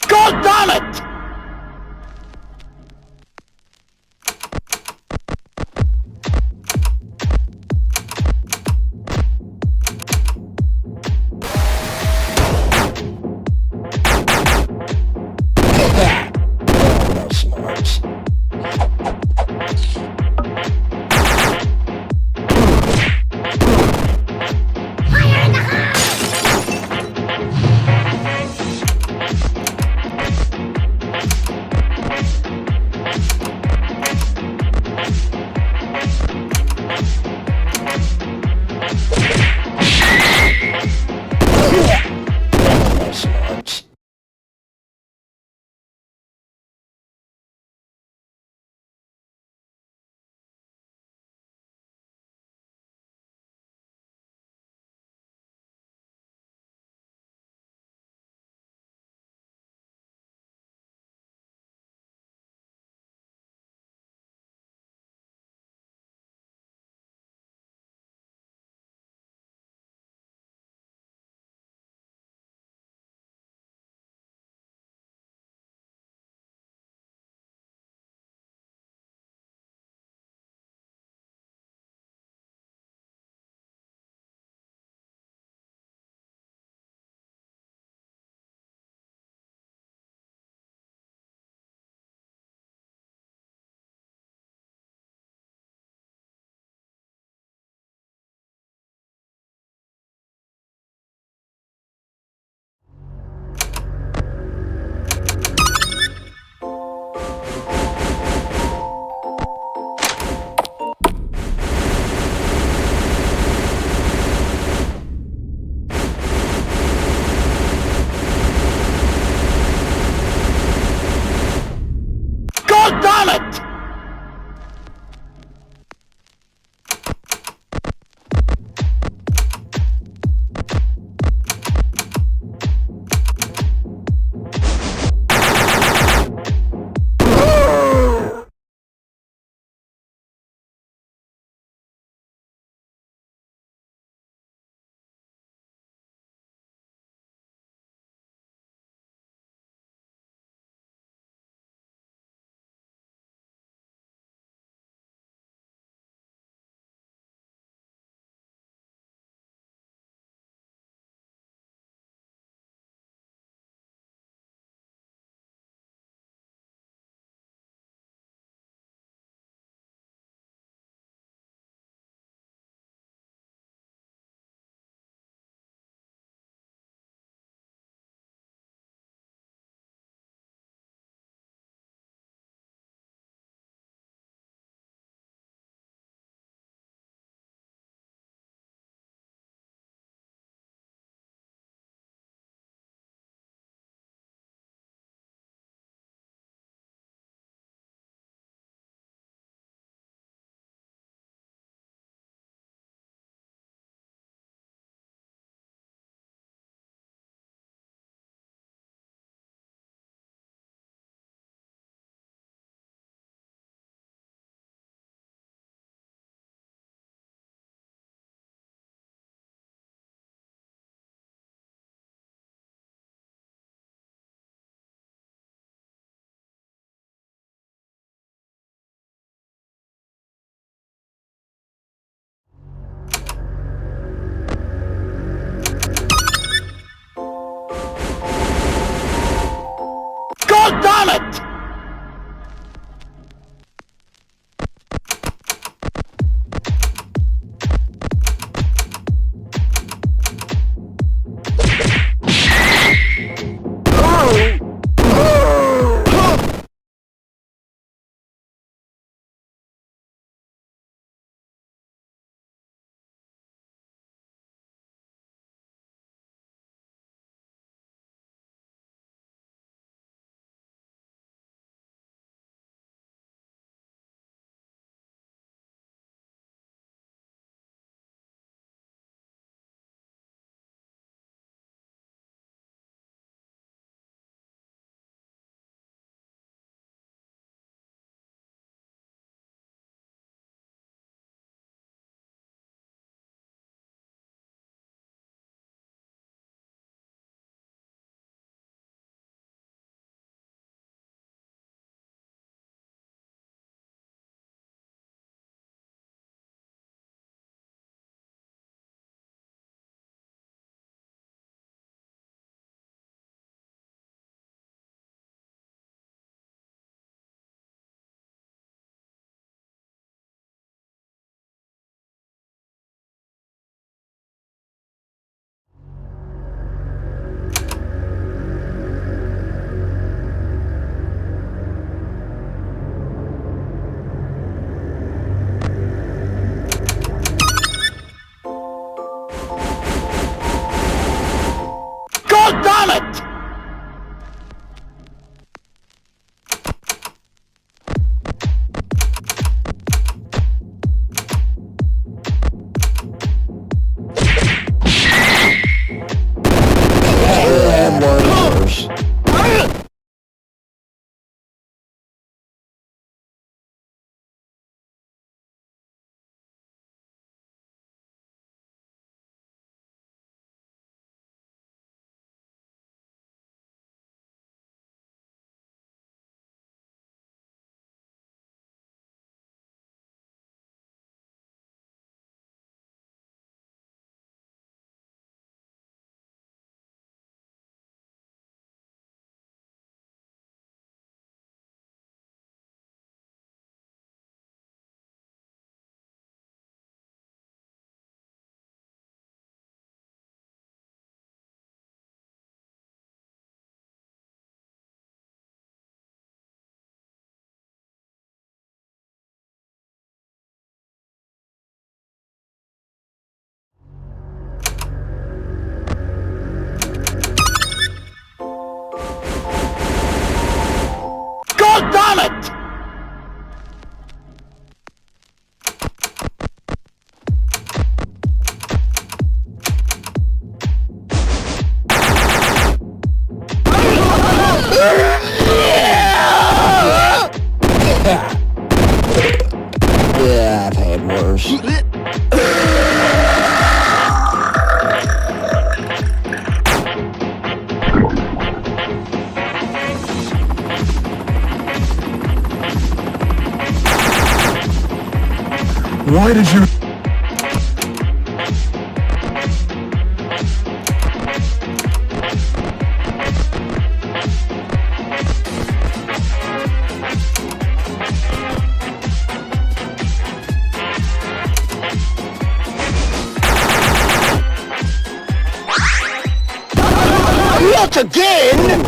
God damn it! No smarts. No smarts. God damn it! God damn it! damn it! Yeah, I've had worse. Why did you... Not again!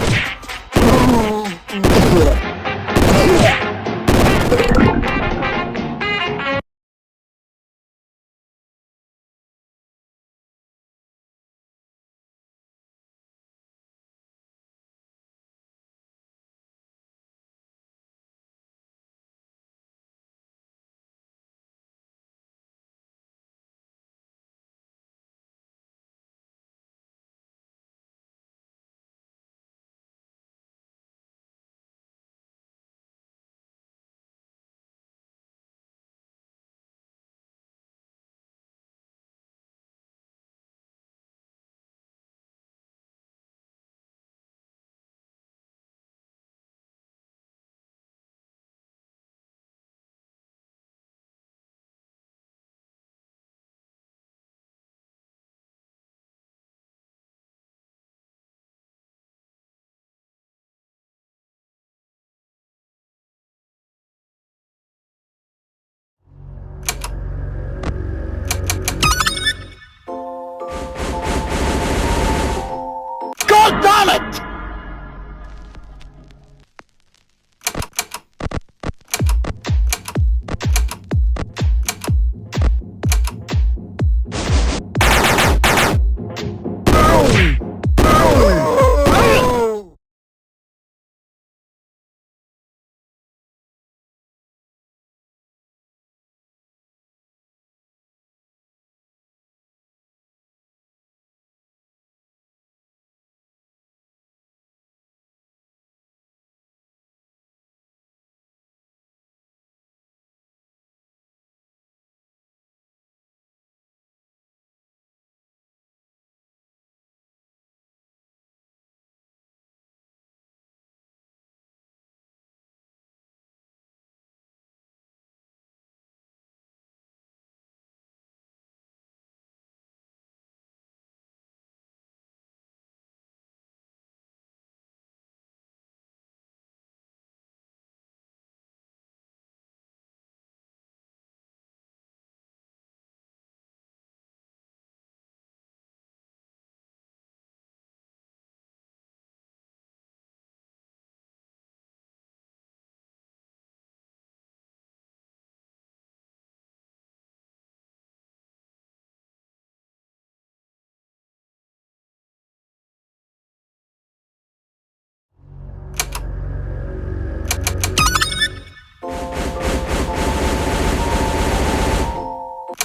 God damn it!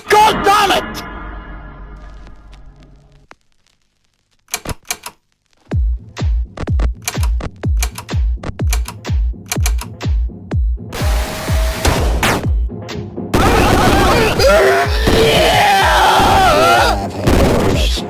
God damn it! Yeah, I've had worse.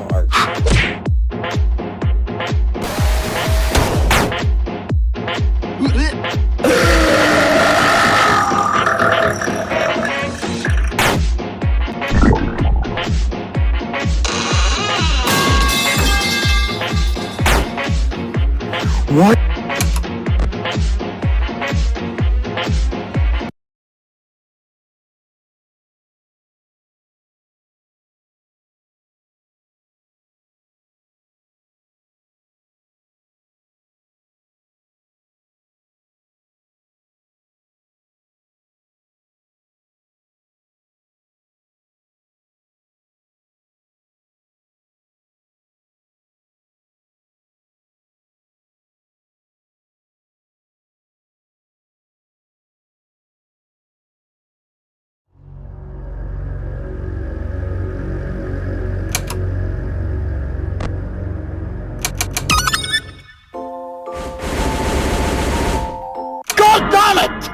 damn it!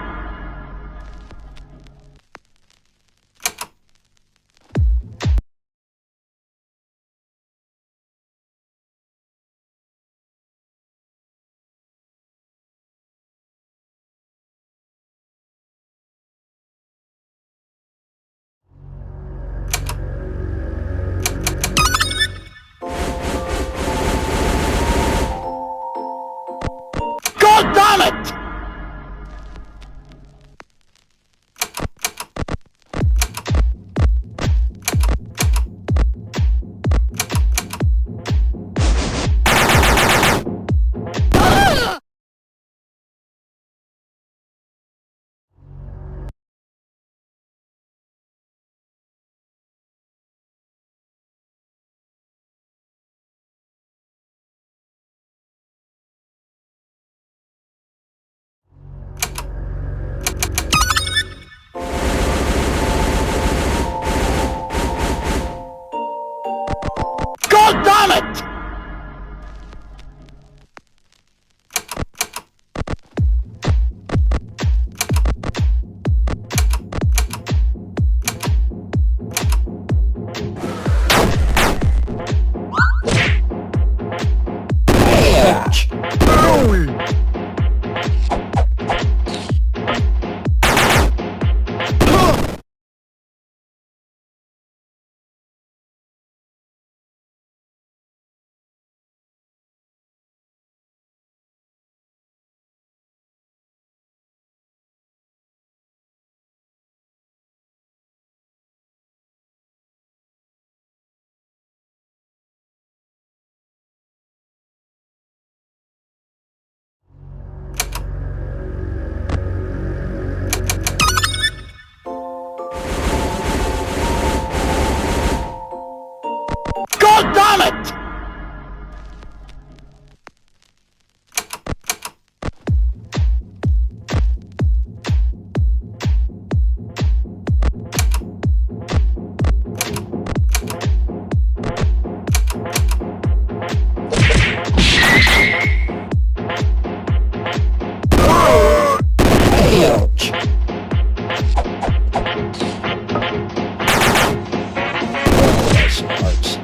God damn it! God damn it! Ouch! God damn it! Ouch! That smarts.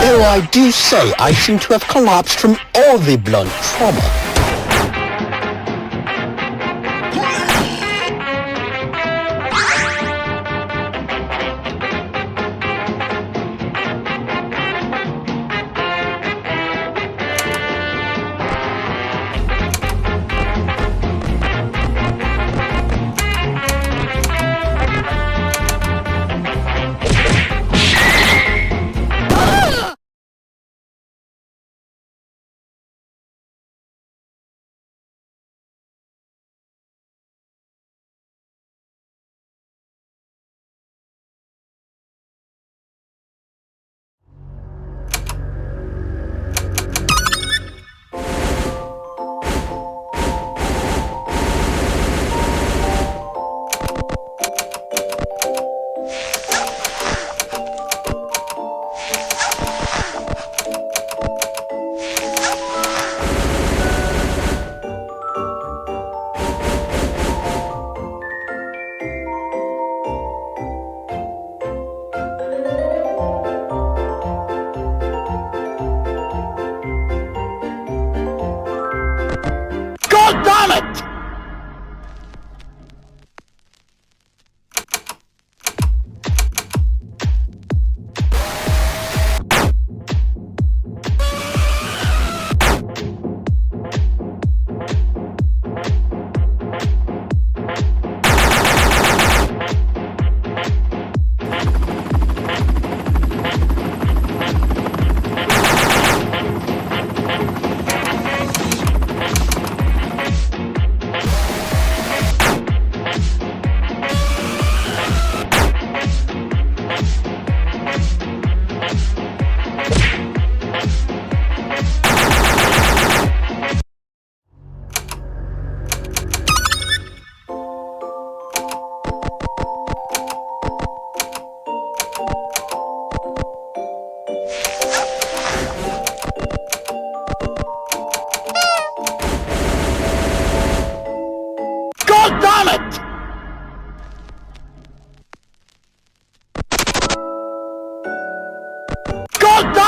Though I do say I seem to have collapsed from all the blunt trauma.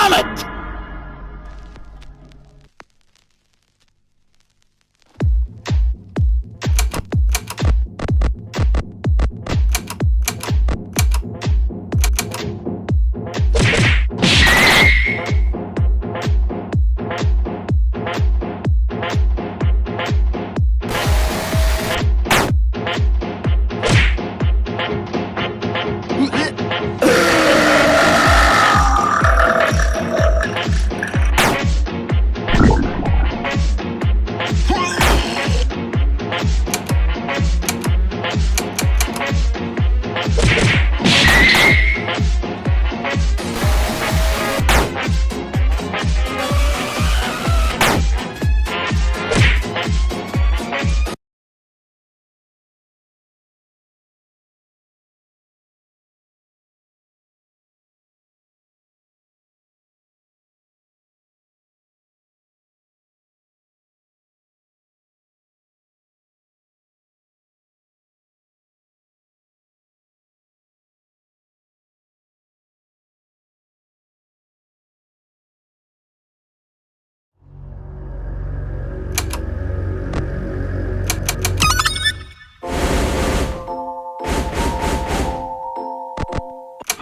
damn it!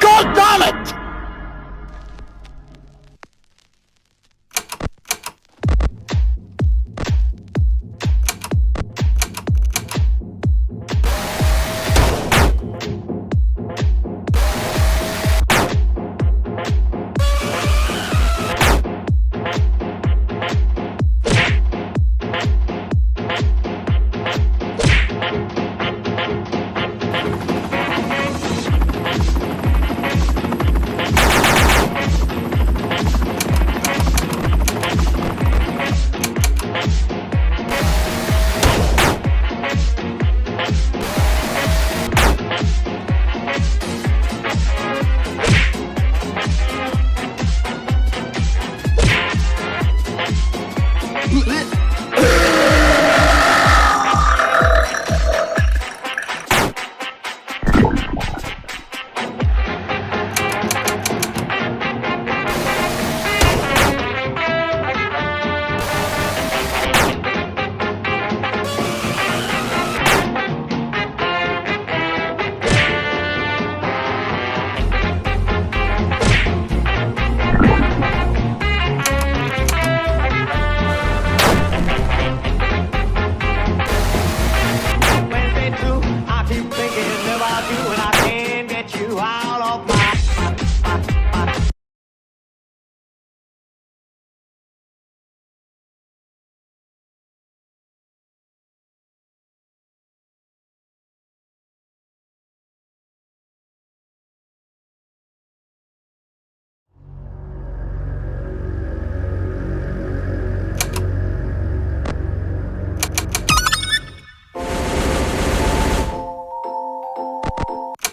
God damn it!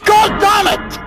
God damn it!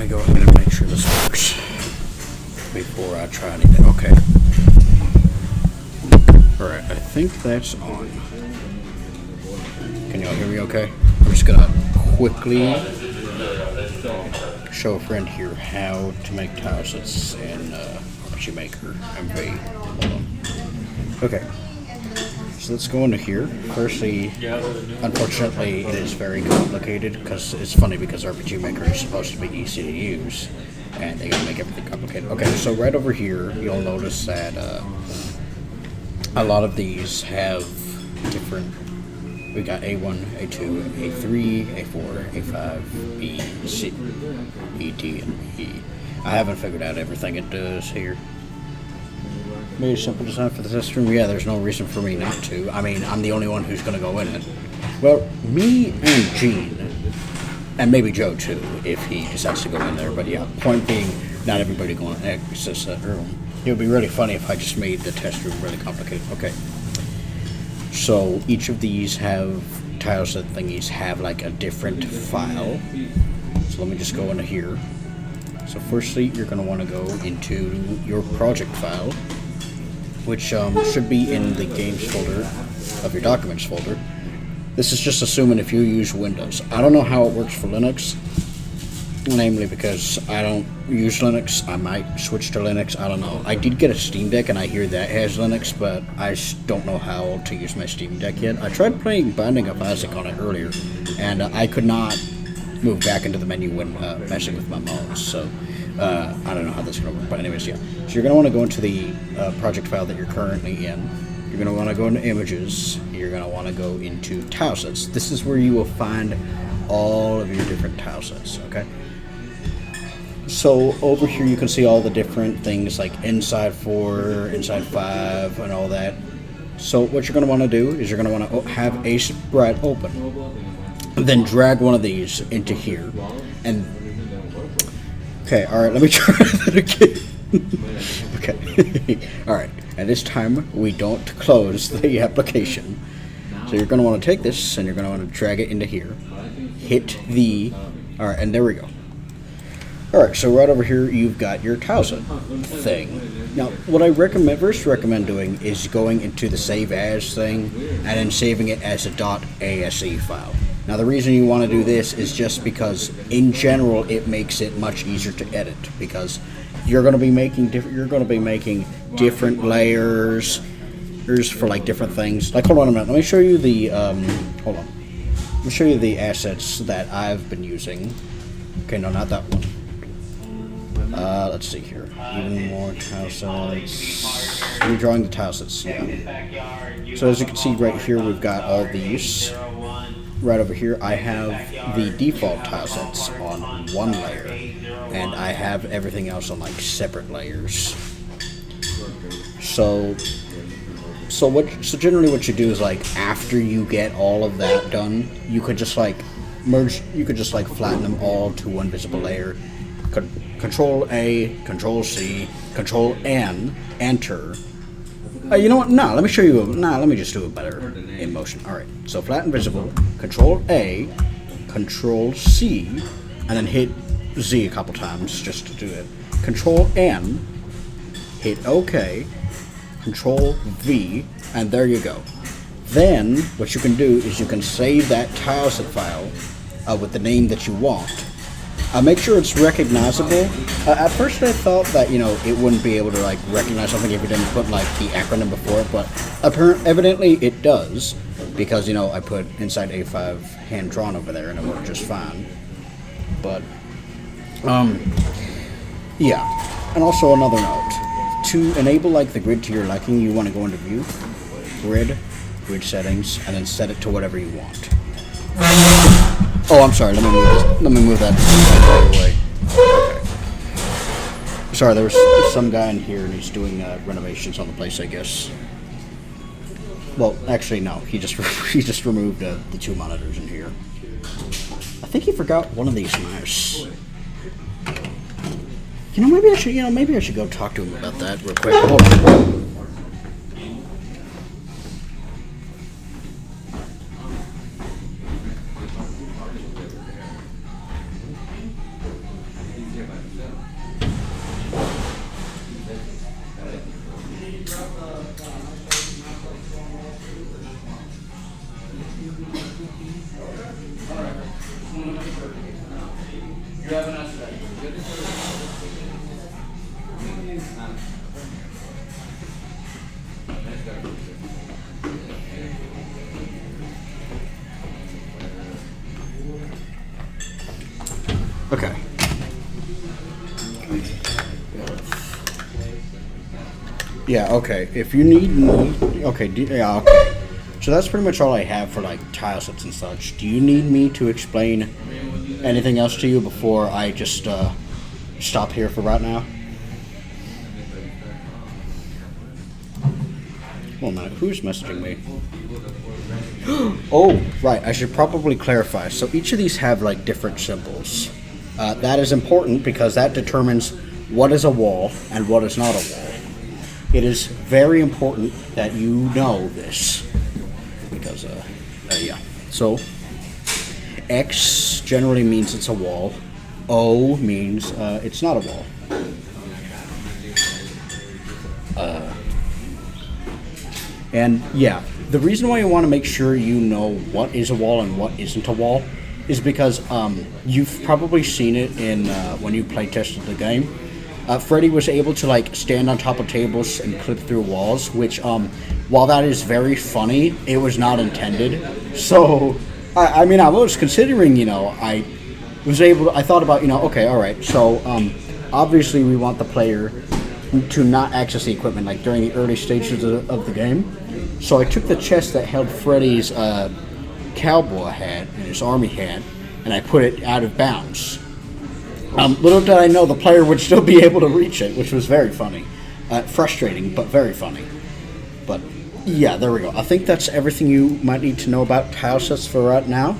me go ahead and make sure this works before I try anything. Okay. Alright, I think that's on. Can y'all hear me okay? I'm just gonna quickly show a friend here how to make tile sets in RPG Maker MV. Hold on. Okay. So let's go into here. Firstly, unfortunately, it is very complicated because it's funny because RPG Maker is supposed to be easy to use, and they gotta make everything complicated. Okay, so right over here, you'll notice that a lot of these have different. We got A1, A2, A3, A4, A5, B, C, E, D, and E. I haven't figured out everything it does here. Made a simple design for the test room. Yeah, there's no reason for me not to. I mean, I'm the only one who's going to go in it. Well, me and Gene, and maybe Joe too, if he decides to go in there. But yeah, point being, not everybody going to access that room. It would be really funny if I just made the test room really complicated. Okay. So each of these have tile set thingies have like a different file. So let me just go into here. So firstly, you're going to want to go into your project file, which should be in the games folder of your documents folder. This is just assuming if you use Windows. I don't know how it works for Linux, namely because I don't use Linux. I might switch to Linux, I don't know. I did get a Steam Deck and I hear that has Linux, but I just don't know how to use my Steam Deck yet. I tried playing Binding of Isaac on it earlier, and I could not move back into the menu when messing with my mouse, so I don't know how that's going to work, but anyways, yeah. So you're going to want to go into the project file that you're currently in. You're going to want to go into Images. You're going to want to go into Tile Sets. This is where you will find all of your different tile sets, okay? So over here you can see all the different things like inside 4, inside 5, and all that. So what you're going to want to do is you're going to want to have a spread open. Then drag one of these into here, and okay, alright, let me try that again. Okay, alright, and this time we don't close the application. So you're going to want to take this and you're going to want to drag it into here, hit the, alright, and there we go. Alright, so right over here you've got your tile set thing. Now, what I first recommend doing is going into the save as thing and then saving it as a .ase file. Now the reason you want to do this is just because in general it makes it much easier to edit, because you're going to be making different layers for like different things. Like, hold on a minute, let me show you the let me show you the assets that I've been using. Okay, no, not that one. Let's see here. Even more tile sets. Redrawing the tile sets. Yeah. So as you can see right here, we've got all these. Right over here, I have the default tile sets on one layer, and I have everything else on like separate layers. So generally what you do is, like, after you get all of that done, you could just like merge. You could just like flatten them all to one visible layer. Control A, Control C, Control N, Enter. You know what? No, let me show you. Let me just do it better in motion. All right. So flatten visible. Control A, Control C, and then hit Z a couple times just to do it. Control N, hit OK, Control V, and there you go. Then what you can do is you can save that tileset file with the name that you want. Make sure it's recognizable. At first I thought that, you know, it wouldn't be able to like recognize something if you didn't put like the acronym before it, but evidently it does, because, you know, I put inside A5 hand drawn over there and it worked just fine. But yeah. And also another note, to enable like the grid to your liking, you want to go into View, Grid settings, and then set it to whatever you want. Oh, I'm sorry. Let me move that right away. Okay. Sorry, there was some guy in here and he's doing renovations on the place, I guess. Well, actually, no. He just removed the 2 monitors in here. I think he forgot one of these mice. You know, maybe I should go talk to him about that real quick. Hold on. Okay. Yeah, okay. If you need me... Okay, yeah, okay. So that's pretty much all I have for, like, tile sets and such. Do you need me to explain anything else to you before I just, stop here for right now? One minute, who's messaging me? Oh, right, I should probably clarify. So each of these have, like, different symbols. That is important because that determines what is a wall and what is not a wall. It is very important that you know this. Because, yeah. So, X generally means it's a wall. O means it's not a wall. And, yeah, the reason why you want to make sure you know what is a wall and what isn't a wall is because you've probably seen it in when you play tested the game. Freddy was able to like stand on top of tables and clip through walls, which while that is very funny, it was not intended. So I mean, I was considering, you know, I thought about, you know, okay, all right, so obviously we want the player to not access the equipment like during the early stages of the game. So I took the chest that held Freddy's cowboy hat and his army hat, and I put it out of bounds. Little did I know the player would still be able to reach it, which was very funny. Frustrating, but very funny. But, yeah, there we go. I think that's everything you might need to know about tile sets for right now.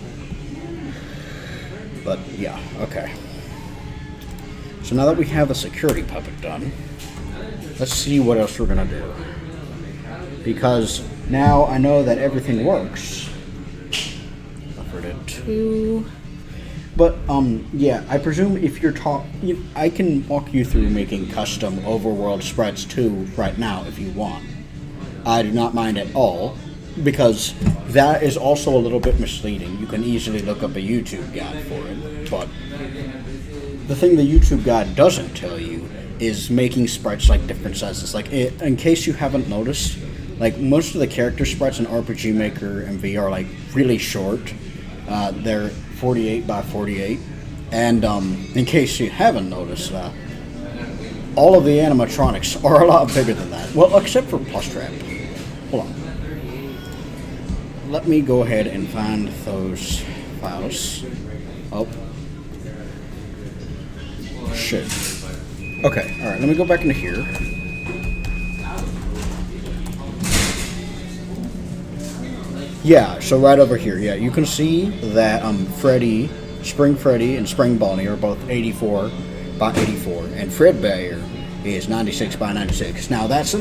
But, yeah, okay. So now that we have the security puppet done, let's see what else we're going to do. Because now I know that everything works. l4d2. But, yeah, I presume if you're I can walk you through making custom overworld sprites too right now if you want. I do not mind at all, because that is also a little bit misleading. You can easily look up a YouTube guide for it, but the thing the YouTube guide doesn't tell you is making sprites like different sizes. Like, in case you haven't noticed, like, most of the character sprites in RPG Maker and V are, like, really short. They're 48 by 48, and in case you haven't noticed, all of the animatronics are a lot bigger than that. Well, except for Plushtrap. Hold on. Let me go ahead and find those files. Oh. Shit. Okay, alright, let me go back into here. Yeah, so right over here, yeah, you can see that Freddy, Spring Freddy, and Spring Bonnie are both 84 by 84, and Fredbear is 96 by 96. Now, that's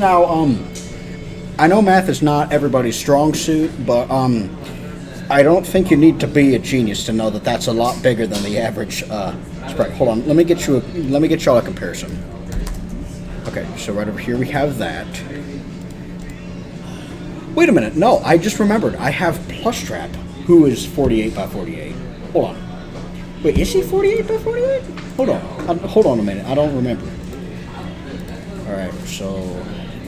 I know math is not everybody's strong suit, but I don't think you need to be a genius to know that that's a lot bigger than the average sprite. Hold on, let me get y'all a comparison. Okay, so right over here we have that. Wait a minute, no, I just remembered. I have Plushtrap, who is 48 by 48. Hold on. Wait, is he 48 by 48? Hold on. Hold on a minute. I don't remember. Alright, so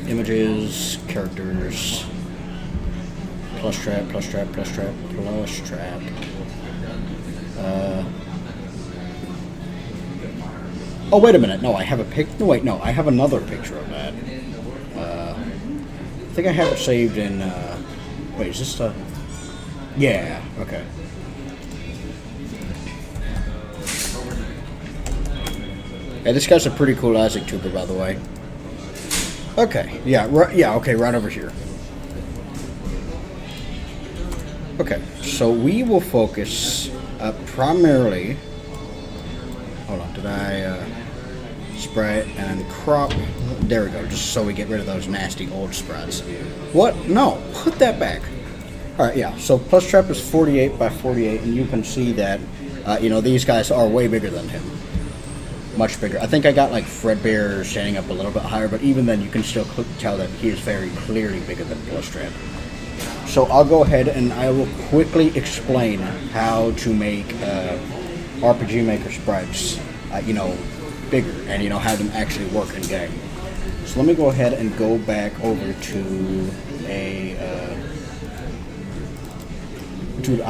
images, characters, Plushtrap. Oh, wait a minute. No, I have a no, wait, no, I have another picture of that. I think I have it saved in, wait, is this the... Yeah, okay. Yeah, this guy's a pretty cool Isaac Tuber, by the way. Okay, yeah, okay, right over here. Okay, so we will focus primarily... Hold on, did I... sprite and crop. There we go, just so we get rid of those nasty old sprites. What? No, put that back. Alright, yeah, so Plushtrap is 48 by 48, and you can see that, you know, these guys are way bigger than him. Much bigger. I think I got, like, Fredbear standing up a little bit higher, but even then you can still tell that he is very clearly bigger than Plushtrap. So I'll go ahead and I will quickly explain how to make RPG Maker sprites, you know, bigger, and, you know, have them actually work in game. So let me go ahead and go back over to a Dude,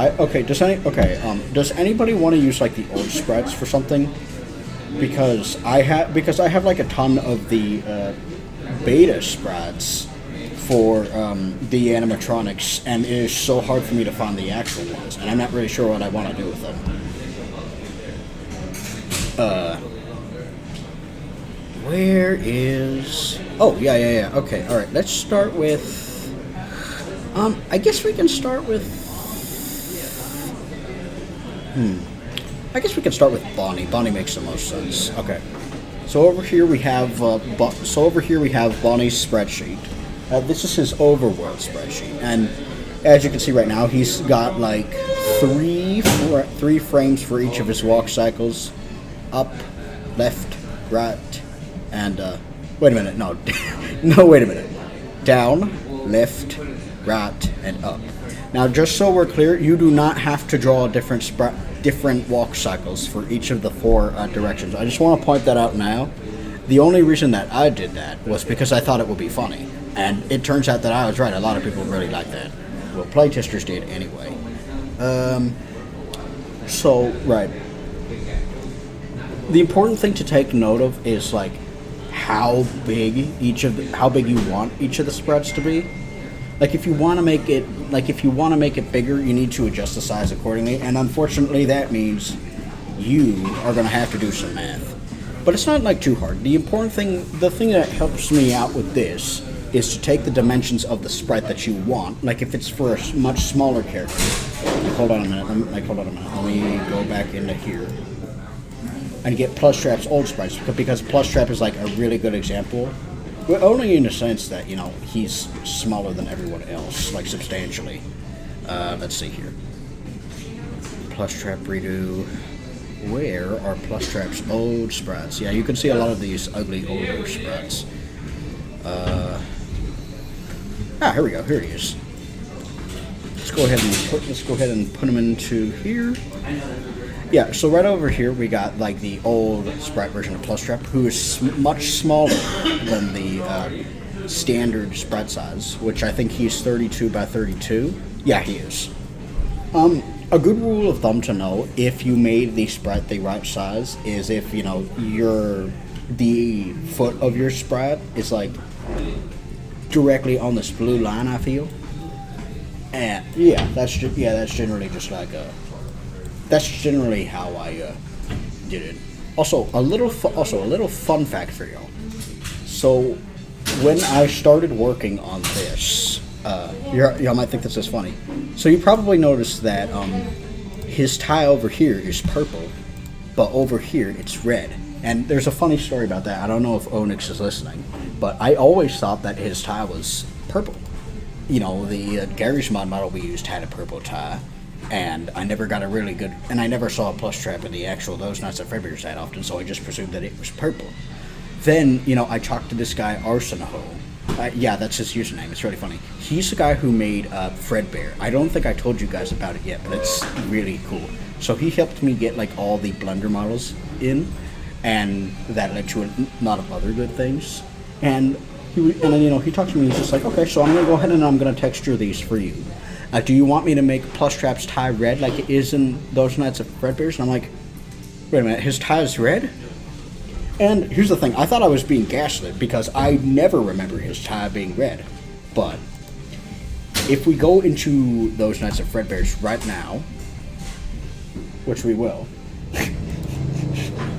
does anybody want to use like the old spreads for something? Because I have like a ton of the beta spreads for the animatronics, and it is so hard for me to find the actual ones, and I'm not really sure what I want to do with them. Where is... Oh, yeah. Okay, alright, let's start with... I guess we can start with... I guess we can start with Bonnie. Bonnie makes the most sense. Okay. So over here we have Bonnie's spreadsheet. This is his overworld spreadsheet, and as you can see right now, he's got like three frames for each of his walk cycles: up, left, right, and wait a minute, no, no, wait a minute, down, left, right, and up. Now, just so we're clear, you do not have to draw different walk cycles for each of the four directions. I just want to point that out now. The only reason that I did that was because I thought it would be funny. And it turns out that I was right. A lot of people really like that. Well, playtesters did anyway. Right. The important thing to take note of is like how big you want each of the spreads to be. Like if you want to make it bigger, you need to adjust the size accordingly. And unfortunately, that means you are going to have to do some math. But it's not like too hard. The thing that helps me out with this is to take the dimensions of the sprite that you want. Like if it's for a much smaller character. Hold on a minute. Let me go back into here and get Plushtrap's old sprites, because Plushtrap is like a really good example. But only in the sense that, you know, he's smaller than everyone else, like substantially. Let's see here. Plushtrap redo. Where are Plushtrap's old sprites? Yeah, you can see a lot of these ugly older sprites. Here we go. Here he is. Let's go ahead and put him into here. Yeah, so right over here we got like the old sprite version of Plushtrap, who is much smaller than the standard sprite size, which I think he's 32 by 32. Yeah, he is. A good rule of thumb to know if you made the sprite the right size is if, you know, the foot of your sprite is like directly on this blue line, I feel. And yeah, that's generally just like that's generally how I did it. Also, a little fun fact for y'all. So when I started working on this, y'all might think this is funny. So you probably noticed that his tie over here is purple, but over here it's red. And there's a funny story about that. I don't know if Onyx is listening, but I always thought that his tie was purple. You know, the Garry's Mod model we used had a purple tie, and I never got I never saw a Plushtrap in the actual Those Nights at Fredbear's that often, so I just presumed that it was purple. Then, you know, I talked to this guy, Arsenaho. Yeah, that's his username. It's really funny. He's the guy who made Fredbear. I don't think I told you guys about it yet, but it's really cool. So he helped me get like all the Blender models in, and that led to a lot of other good things. And then, you know, he talked to me. He's just like, okay, so I'm gonna go ahead and I'm gonna texture these for you. Do you want me to make Plushtrap's tie red like it is in Those Nights of Fredbear's? And I'm like, wait a minute, his tie is red? And here's the thing, I thought I was being gaslit because I never remember his tie being red. But if we go into Those Nights of Fredbear's right now, which we will,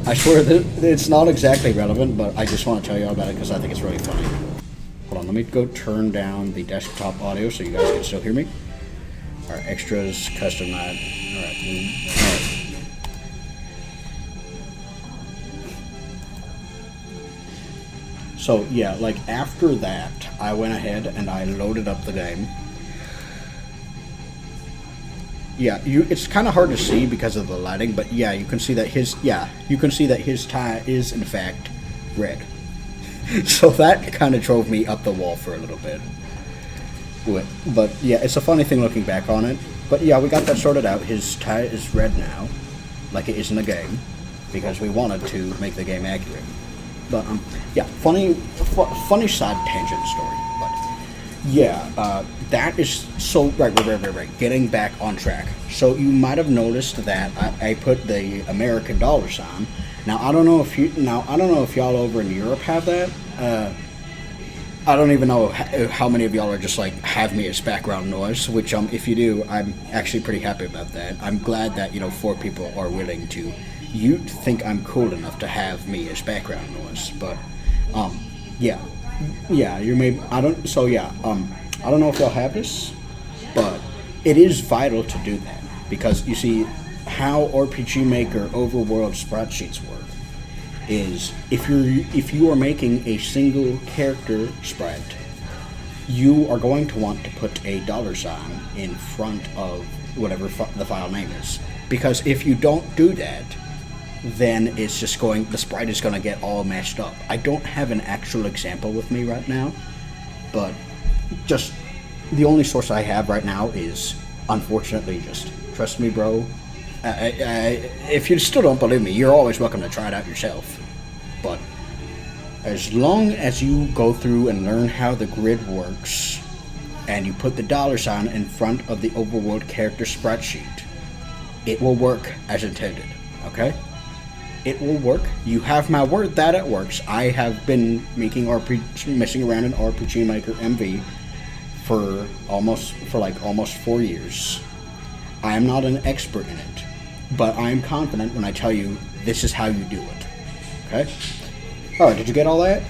I swear that it's not exactly relevant, but I just want to tell you all about it because I think it's really funny. Hold on, let me go turn down the desktop audio so you guys can still hear me. Alright, extras, custom night. Alright. So yeah, like after that, I went ahead and I loaded up the game. Yeah, it's kind of hard to see because of the lighting, but yeah, you can see that his tie is in fact red. So that kind of drove me up the wall for a little bit. But yeah, it's a funny thing looking back on it. But yeah, we got that sorted out. His tie is red now, like it is in the game, because we wanted to make the game accurate. But yeah, funny side tangent story. But Yeah, that is so right. Getting back on track. So you might have noticed that I put the American dollar sign. Now I don't know if y'all over in Europe have that. I don't even know how many of y'all are just like have me as background noise. Which if you do, I'm actually pretty happy about that. I'm glad that 4 people are willing to. You think I'm cool enough to have me as background noise, but yeah. Yeah, you may. I don't. So yeah, I don't know if they'll have this, but it is vital to do that because you see how RPG Maker Overworld spreadsheets work is if you are making a single character spread, you are going to want to put a dollar sign in front of whatever the file name is because if you don't do that, then the sprite is going to get all messed up. I don't have an actual example with me right now, but just the only source I have right now is, unfortunately, just trust me, bro. If you still don't believe me, you're always welcome to try it out yourself. But as long as you go through and learn how the grid works, and you put the dollar sign in front of the overworld character spreadsheet, it will work as intended, okay? It will work. You have my word that it works. I have been messing around in RPG Maker MV for almost 4 years. I am not an expert in it, but I am confident when I tell you this is how you do it. Okay? Alright, did you get all that?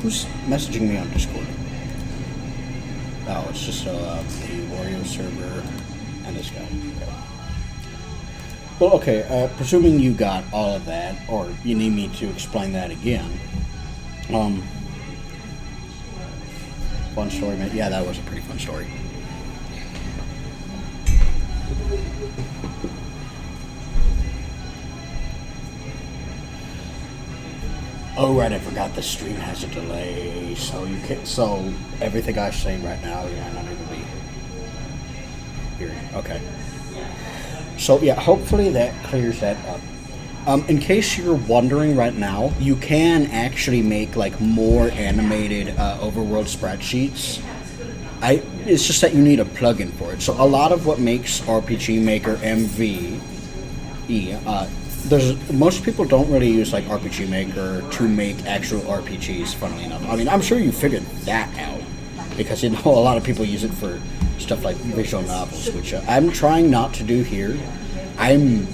Who's messaging me on Discord? Oh, it's just the Wario server and this guy. Okay. Well, okay, presuming you got all of that, or you need me to explain that again. Fun story, man. Yeah, that was a pretty fun story. Oh right, I forgot the stream has a delay, so everything I say right now, you might not even be hearing. Okay. So yeah, hopefully that clears that up. In case you're wondering right now, you can actually make like more animated overworld spreadsheets. It's just that you need a plugin for it. So a lot of what makes RPG Maker MV most people don't really use like RPG Maker to make actual RPGs, funnily enough. I mean, I'm sure you figured that out because a lot of people use it for stuff like visual novels, which I'm trying not to do here. I'm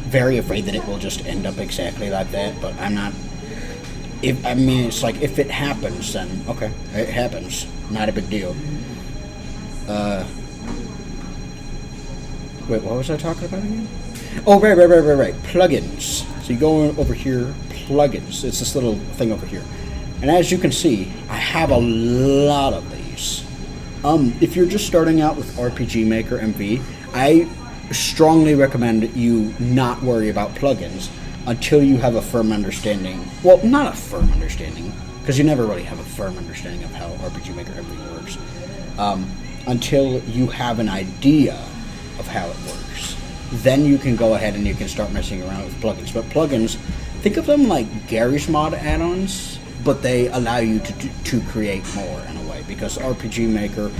very afraid that it will just end up exactly like that, but I'm not. It's like if it happens, then okay, it happens. Not a big deal. Wait, what was I talking about again? Oh, right. Plugins. So you go over here, plugins. It's this little thing over here. And as you can see, I have a lot of these. If you're just starting out with RPG Maker MV, I strongly recommend you not worry about plugins until you have a firm understanding. Well, not a firm understanding, because you never really have a firm understanding of how RPG Maker MV works. Until you have an idea of how it works. Then you can go ahead and you can start messing around with plugins. But plugins, think of them like Garry's Mod add-ons, but they allow you to create more in a way. Because RPG Maker,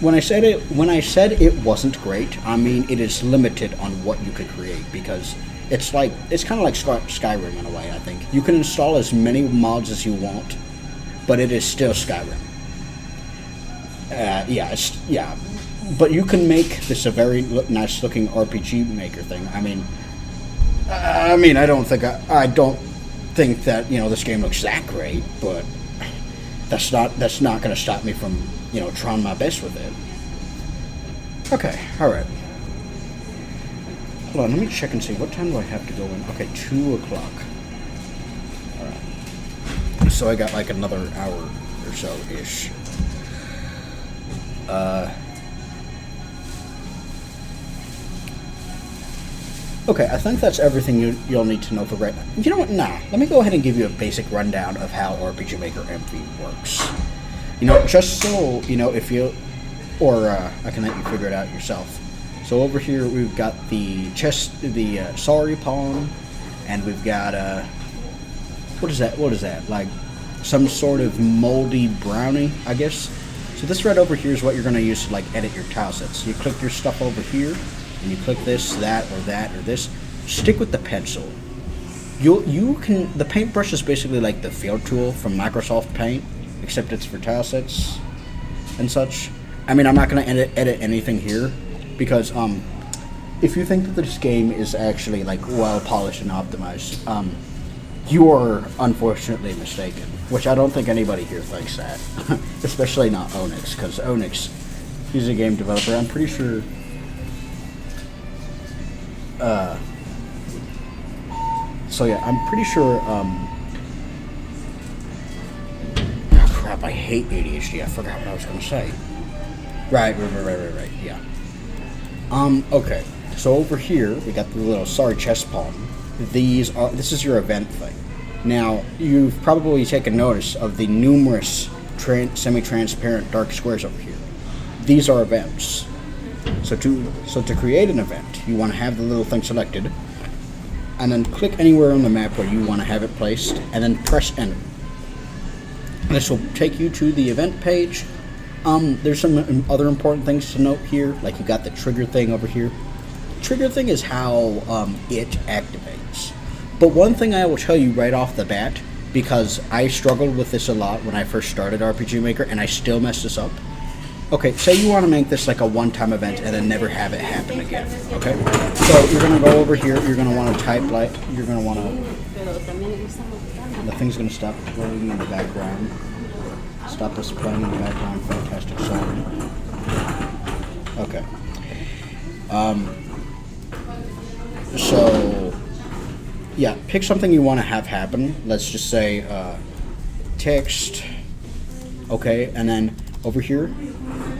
when I said it wasn't great, I mean it is limited on what you could create because it's kind of like Skyrim in a way. I think you can install as many mods as you want, but it is still Skyrim. Yeah. But you can make this a very nice looking RPG Maker thing. I don't think that this game looks that great, but that's not going to stop me from trying my best with it. Okay, all right. Hold on, let me check and see what time do I have to go in. Okay, 2 o'clock. All right. So I got like another hour or so ish. Okay, I think that's everything you'll need to know for right now. You know what? Nah, let me go ahead and give you a basic rundown of how RPG Maker MV works. You know, just so you know, if you, or I can let you figure it out yourself. So over here we've got the sorry pawn, and we've got what is that? What is that? Like some sort of moldy brownie, I guess. So this right over here is what you're going to use to like edit your tile sets. You click your stuff over here, and you click this, that, or this. Stick with the pencil. You can. The paintbrush is basically like the field tool from Microsoft Paint, except it's for tile sets and such. I mean, I'm not going to edit anything here because if you think that this game is actually like well polished and optimized, you are unfortunately mistaken. Which I don't think anybody here thinks that, especially not Onyx, because Onyx, he's a game developer. I'm pretty sure. So yeah, I'm pretty sure. Oh crap! I hate ADHD. I forgot what I was gonna say. Right. Yeah. Okay. So over here we got the little sorry chest pawn. This is your event thing. Now you've probably taken notice of the numerous semi-transparent dark squares over here. These are events. So to create an event, you want to have the little thing selected, and then click anywhere on the map where you want to have it placed, and then press enter. This will take you to the event page. There's some other important things to note here, like you got the trigger thing over here. Trigger thing is how it activates. But one thing I will tell you right off the bat, because I struggled with this a lot when I first started RPG Maker, and I still mess this up. Okay, say you want to make this like a one-time event and then never have it happen again, okay? So you're going to go over here, you're going to want to type like, you're going to want to, the thing's going to stop playing in the background. Stop us playing in the background, fantastic song. Okay. So, yeah, pick something you want to have happen. Let's just say text, okay, and then over here,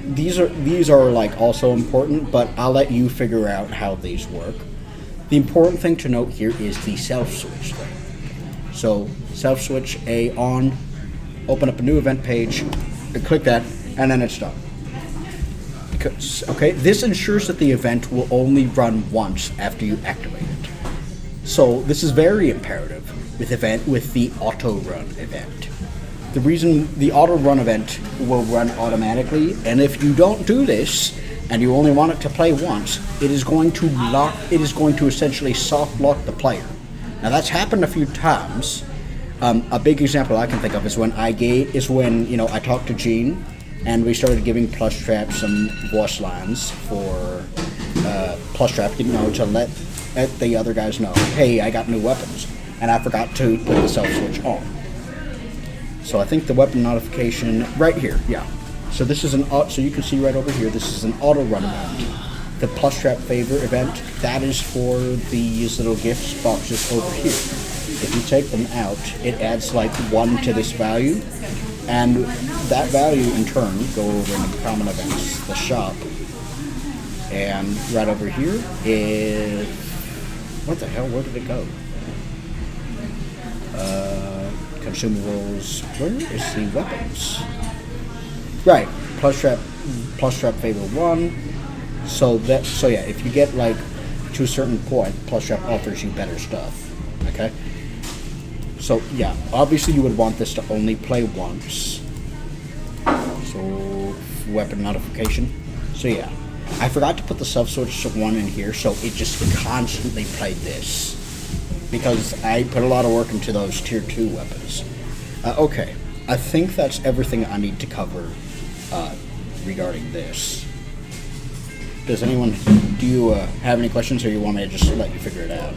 these are like also important, but I'll let you figure out how these work. The important thing to note here is the self switch thing. So self switch A on, open up a new event page, and click that, and then it's done. Because, okay, this ensures that the event will only run once after you activate it. So this is very imperative with the auto run event. The reason the auto run event will run automatically, and if you don't do this and you only want it to play once, it is going to essentially soft lock the player. Now that's happened a few times. A big example I can think of is when I talked to Gene and we started giving Plushtrap some voice lines for Plushtrap, to let the other guys know, hey, I got new weapons, and I forgot to put the self switch on. So I think the weapon notification right here, yeah. So this is so you can see right over here, this is an auto run event. The Plushtrap favor event, that is for these little gifts boxes over here. If you take them out, it adds like 1 to this value, and that value in turn go over in the common events, the shop. And right over here is, what the hell, where did it go? Consumables, where is the weapons? Right, Plushtrap favor 1. So yeah, if you get like to a certain point, Plushtrap offers you better stuff. Okay? So yeah, obviously you would want this to only play once. So weapon notification. So yeah, I forgot to put the self switch 1 in here, so it just constantly played this because I put a lot of work into those tier 2 weapons. Okay, I think that's everything I need to cover regarding this. Do you have any questions, or you want me to just let you figure it out?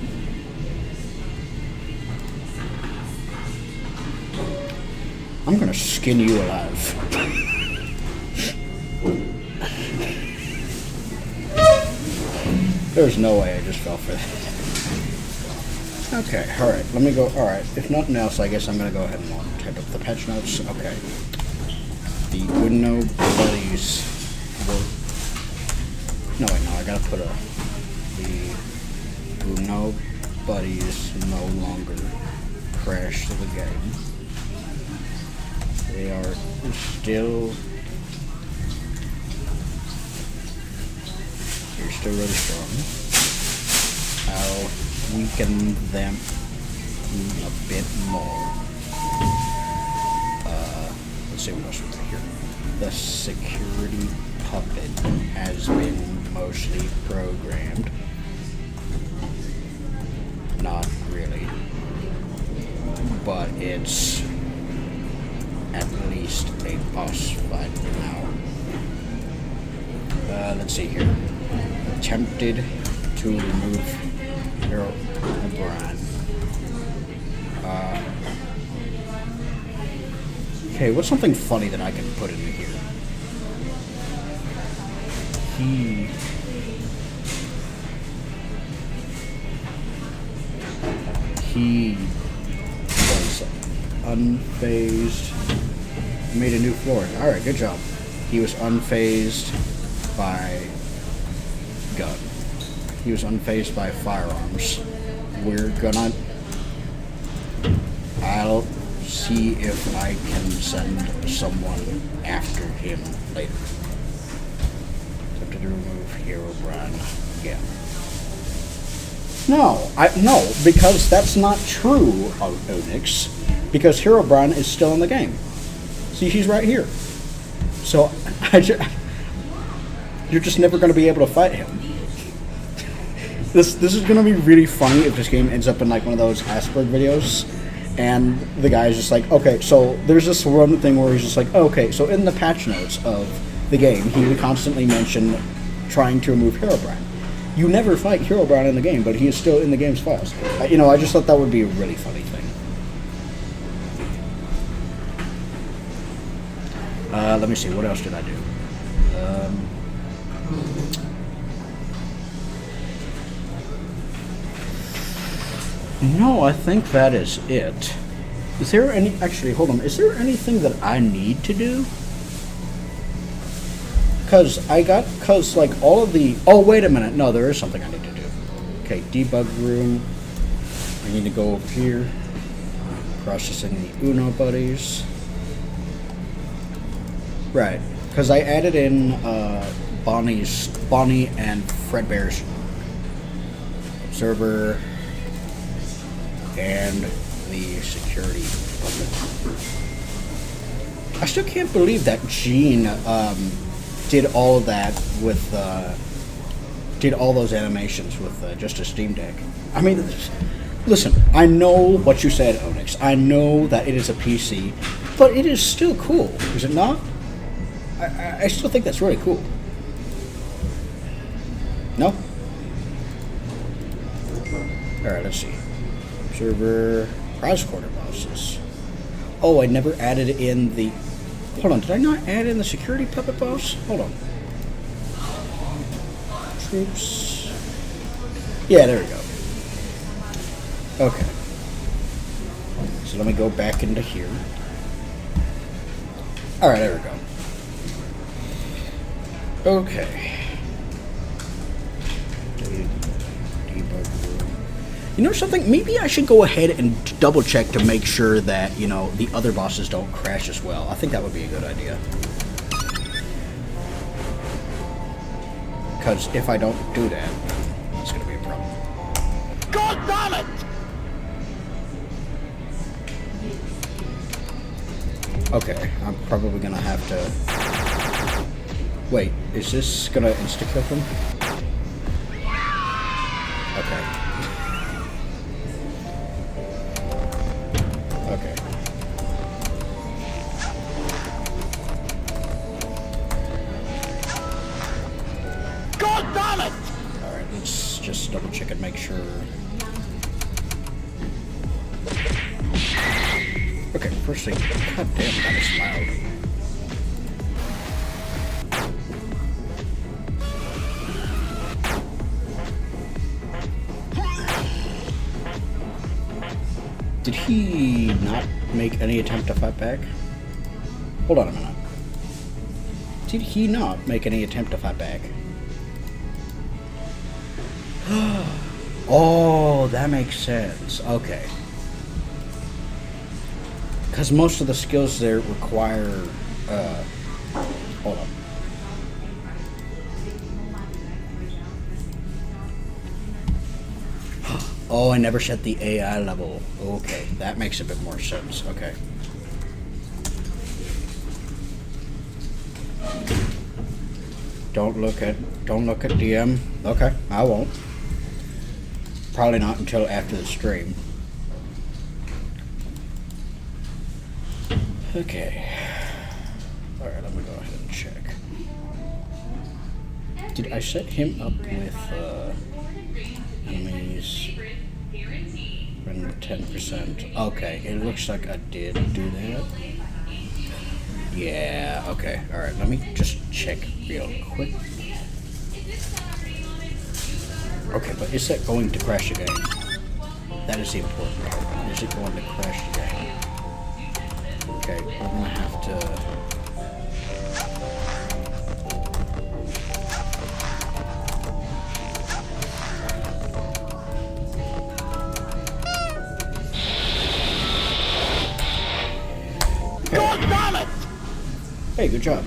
I'm gonna skin you alive. There's no way I just fell for that. Okay, alright, let me go. Alright, if nothing else, I guess I'm gonna go ahead and type up the patch notes. Okay. The good nobodies work. No, wait, no, I gotta put the Uno buddies no longer crash the game. They are still... They're still really strong. I'll weaken them a bit more. Let's see what else we got here. The security puppet has been mostly programmed. Not really. But it's at least a boss fight now. Let's see here. Attempted to remove Harold O'Brien. Okay, what's something funny that I can put in here? He was unfazed. Made a new floor. Alright, good job. He was unfazed by gun. He was unfazed by firearms. We're gonna... I'll see if I can send someone after him later. Attempted to remove Hero Brian. Yeah. No, because that's not true, Onyx. Because Hero Brian is still in the game. See, he's right here. So, you're just never going to be able to fight him. This is going to be really funny if this game ends up in like one of those Asperg videos, and the guy's just like, okay, so there's this one thing where he's just like, okay, so in the patch notes of the game, he would constantly mention trying to remove Herobrine. You never fight Herobrine in the game, but he is still in the game's files. You know, I just thought that would be a really funny thing. Let me see, what else did I do? No, I think that is it. Is there any... Actually, hold on. Is there anything that I need to do? Because like, all of the... Oh, wait a minute. No, there is something I need to do. Okay, debug room. I need to go over here. Processing the Uno buddies. Right. Because I added in Bonnie and Fredbear's server and the security puppet. I still can't believe that Gene did all of that with did all those animations with just a Steam Deck. I mean, listen, I know what you said, Onyx. I know that it is a PC, but it is still cool, is it not? I still think that's really cool. No? Alright, let's see. Server, prize quarter bosses. Oh, I never added in the... Hold on, did I not add in the security puppet boss? Hold on. Troops. Yeah, there we go. Okay. So let me go back into here. Alright, there we go. Okay. Debug room. You know something? Maybe I should go ahead and double check to make sure that, you know, the other bosses don't crash as well. I think that would be a good idea. Because if I don't do that, it's going to be a problem. God damn it! Okay, I'm probably going to have to... Wait, is this going to insta-kill him? Okay. Okay. God damn it! Alright, let's just double check and make sure. Okay, first thing. God damn, that is loud. Did he not make any attempt to fight back? Hold on a minute. Did he not make any attempt to fight back? Oh, that makes sense. Okay. Because most of the skills there require, hold on. Oh, I never set the AI level. Okay, that makes a bit more sense. Okay. Don't look at DM. Okay, I won't. Probably not until after the stream. Okay. Alright, let me go ahead and check. Did I set him up with enemies? Run 10%. Okay, it looks like I did do that. Yeah, okay. Alright, let me just check real quick. Okay, but is that going to crash the game? That is the important part. Is it going to crash the game? Okay, we're gonna have to... God damn it! Hey, good job.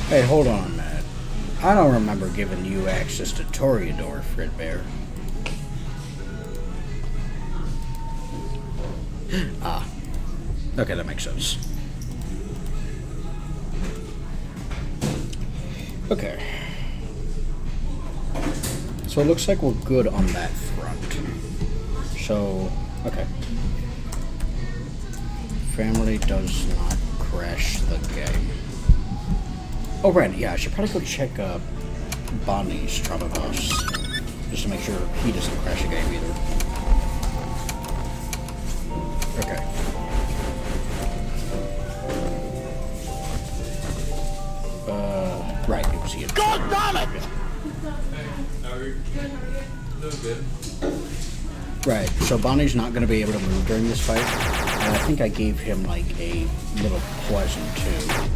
Hey, hold on, Matt. I don't remember giving you access to Toreador, Fredbear. Ah. Okay, that makes sense. Okay. So it looks like we're good on that front. So, okay. Family does not crash the game. Oh, right, yeah, I should probably go check Bonnie's trauma boss. Just to make sure he doesn't crash the game either. Okay. Right, it was he. God damn it! Right, so Bonnie's not going to be able to move during this fight. And I think I gave him, like, a little poison, too.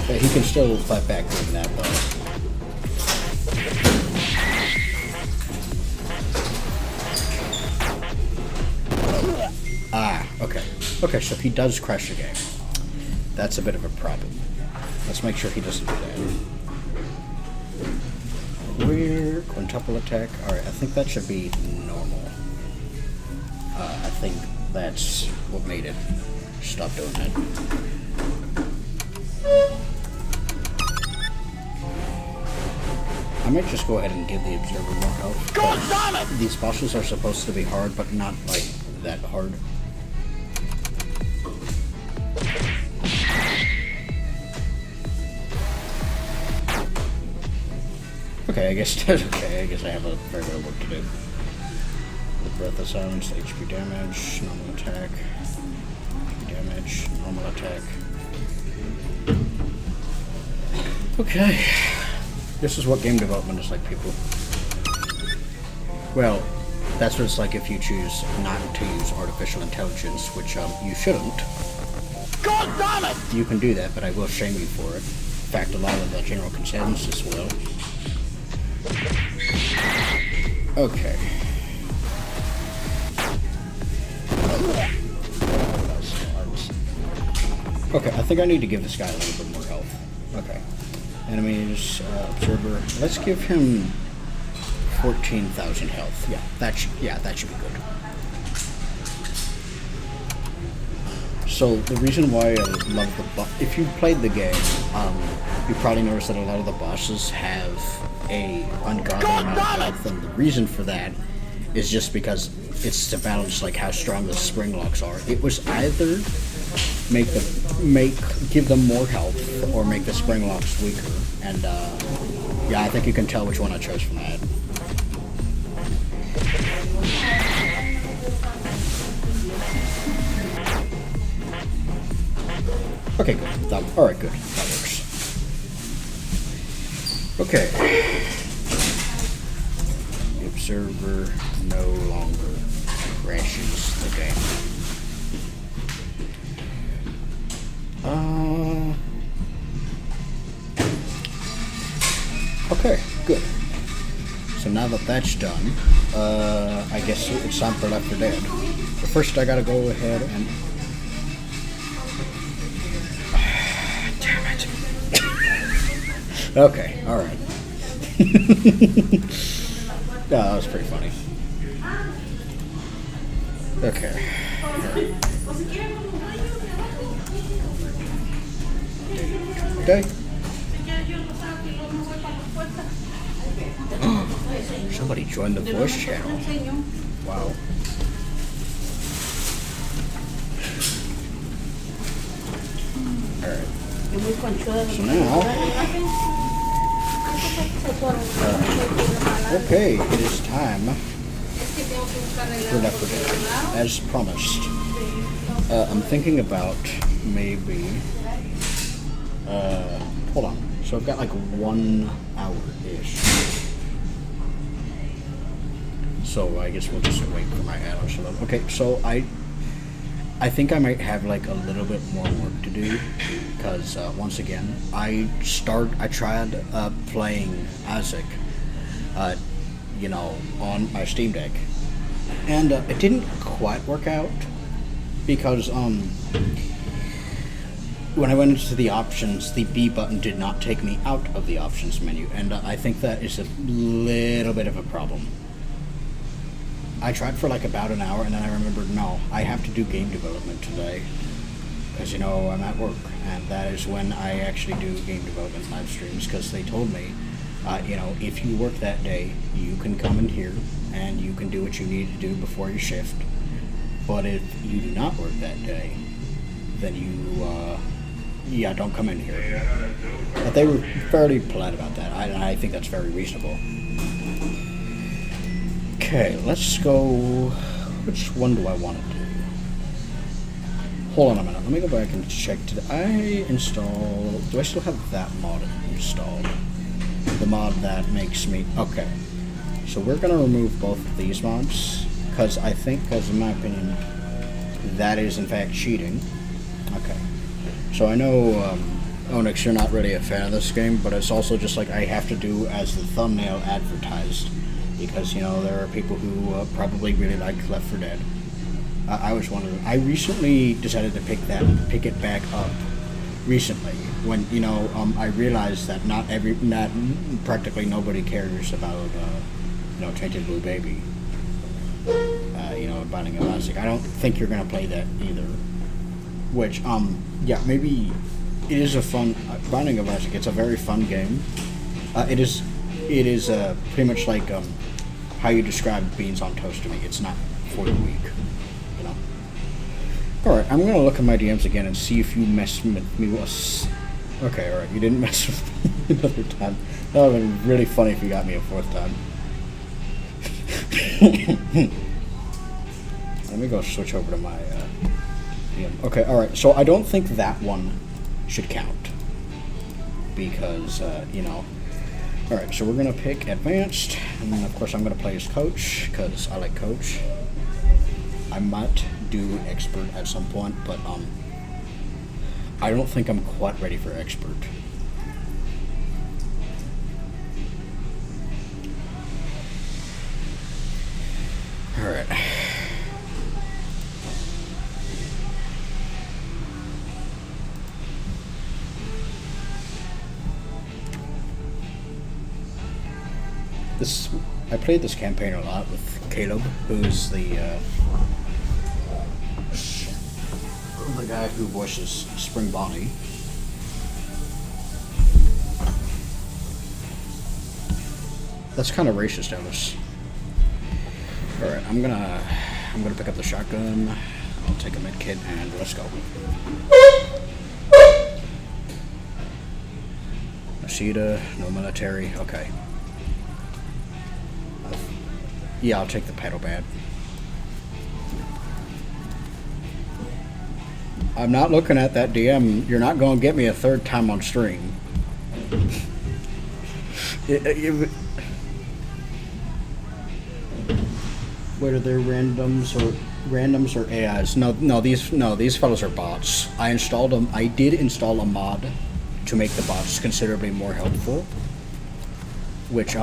But he can still fight back doing that, though. Ah, okay. Okay, so he does crash the game. That's a bit of a problem. Let's make sure he doesn't do that. Weird quintuple attack. Alright, I think that should be normal. I think that's what made it stop doing that. I might just go ahead and give the observer more health. God damn it! These bosses are supposed to be hard, but not like that hard. Okay, I guess that's okay. I guess I have a fair bit of work to do. The breath of silence, HP damage, normal attack, HP damage, normal attack. Okay. This is what game development is like, people. Well, that's what it's like if you choose not to use artificial intelligence, which you shouldn't. God damn it! You can do that, but I will shame you for it. In fact, a lot of the general consensus will. Okay. Okay, I think I need to give this guy a little bit more health. Okay. Enemies, observer. Let's give him 14,000 health. Yeah, that should be good. So the reason why I love the if you played the game, you probably noticed that a lot of the bosses have a ungodly amount of health, and the reason for that is just because it's to balance like how strong the spring locks are. It was either give them more health or make the spring locks weaker, and yeah, I think you can tell which one I chose from that. Okay, good. Alright, good. That works. Okay. The observer no longer crashes the game. Okay, good. So now that that's done, I guess it's time for Left 4 Dead. But first I gotta go ahead and... Damn it. Okay, alright. No, that was pretty funny. Okay. Okay. Somebody joined the voice channel. Wow. Alright. So now... okay, it is time for Left 4 Dead, as promised. I'm thinking about maybe... hold on. So I've got like 1 hour-ish. So I guess we'll just wait for my add-on to load. Okay, so I think I might have like a little bit more work to do because once again I tried playing Isaac, you know, on my Steam Deck, and it didn't quite work out because when I went into the options, the B button did not take me out of the options menu, and I think that is a little bit of a problem. I tried for like about an hour, and then I remembered, no, I have to do game development today, because, you know, I'm at work, and that is when I actually do game development live streams, because they told me, you know, if you work that day, you can come in here, and you can do what you need to do before your shift, but if you do not work that day, then you, yeah, don't come in here. But they were fairly polite about that, and I think that's very reasonable. Okay, let's go... which one do I want to do? Hold on a minute, let me go back and check. Did I install... do I still have that mod installed? The mod that makes me... okay. So we're going to remove both of these mods, because I think, because in my opinion, that is in fact cheating. Okay. So I know, Onyx, you're not really a fan of this game, but it's also just like I have to do as the thumbnail advertised. Because, you know, there are people who probably really like Left 4 Dead. I was one of them. I recently decided to pick it back up recently when, you know, I realized that practically nobody cares about, you know, Tainted Blue Baby. You know, Binding of Isaac. I don't think you're gonna play that either. Which, yeah, maybe it is a fun Binding of Isaac. It's a very fun game. It is pretty much like how you describe beans on toast to me. It's not for the weak, you know. All right, I'm gonna look at my DMs again and see if you messed with me once. Okay, all right, you didn't mess with me another time. That would have been really funny if you got me a 4th time. Let me go switch over to my DM. Okay, all right. So I don't think that one should count because you know. Alright, so we're going to pick Advanced, and then of course I'm going to play as Coach, because I like Coach. I might do Expert at some point, but I don't think I'm quite ready for Expert. Alright. I played this campaign a lot with Caleb, who's the guy who voices Spring Bonnie. That's kind of racist, Ellis. All right, I'm gonna pick up the shotgun. I'll take a med kit and let's go. Ashida, no military. Okay. Yeah, I'll take the pedal pad. I'm not looking at that DM. You're not going to get me a third time on stream. Whether they're randoms or AIs. No, these fellows are bots. I did install a mod to make the bots considerably more helpful, which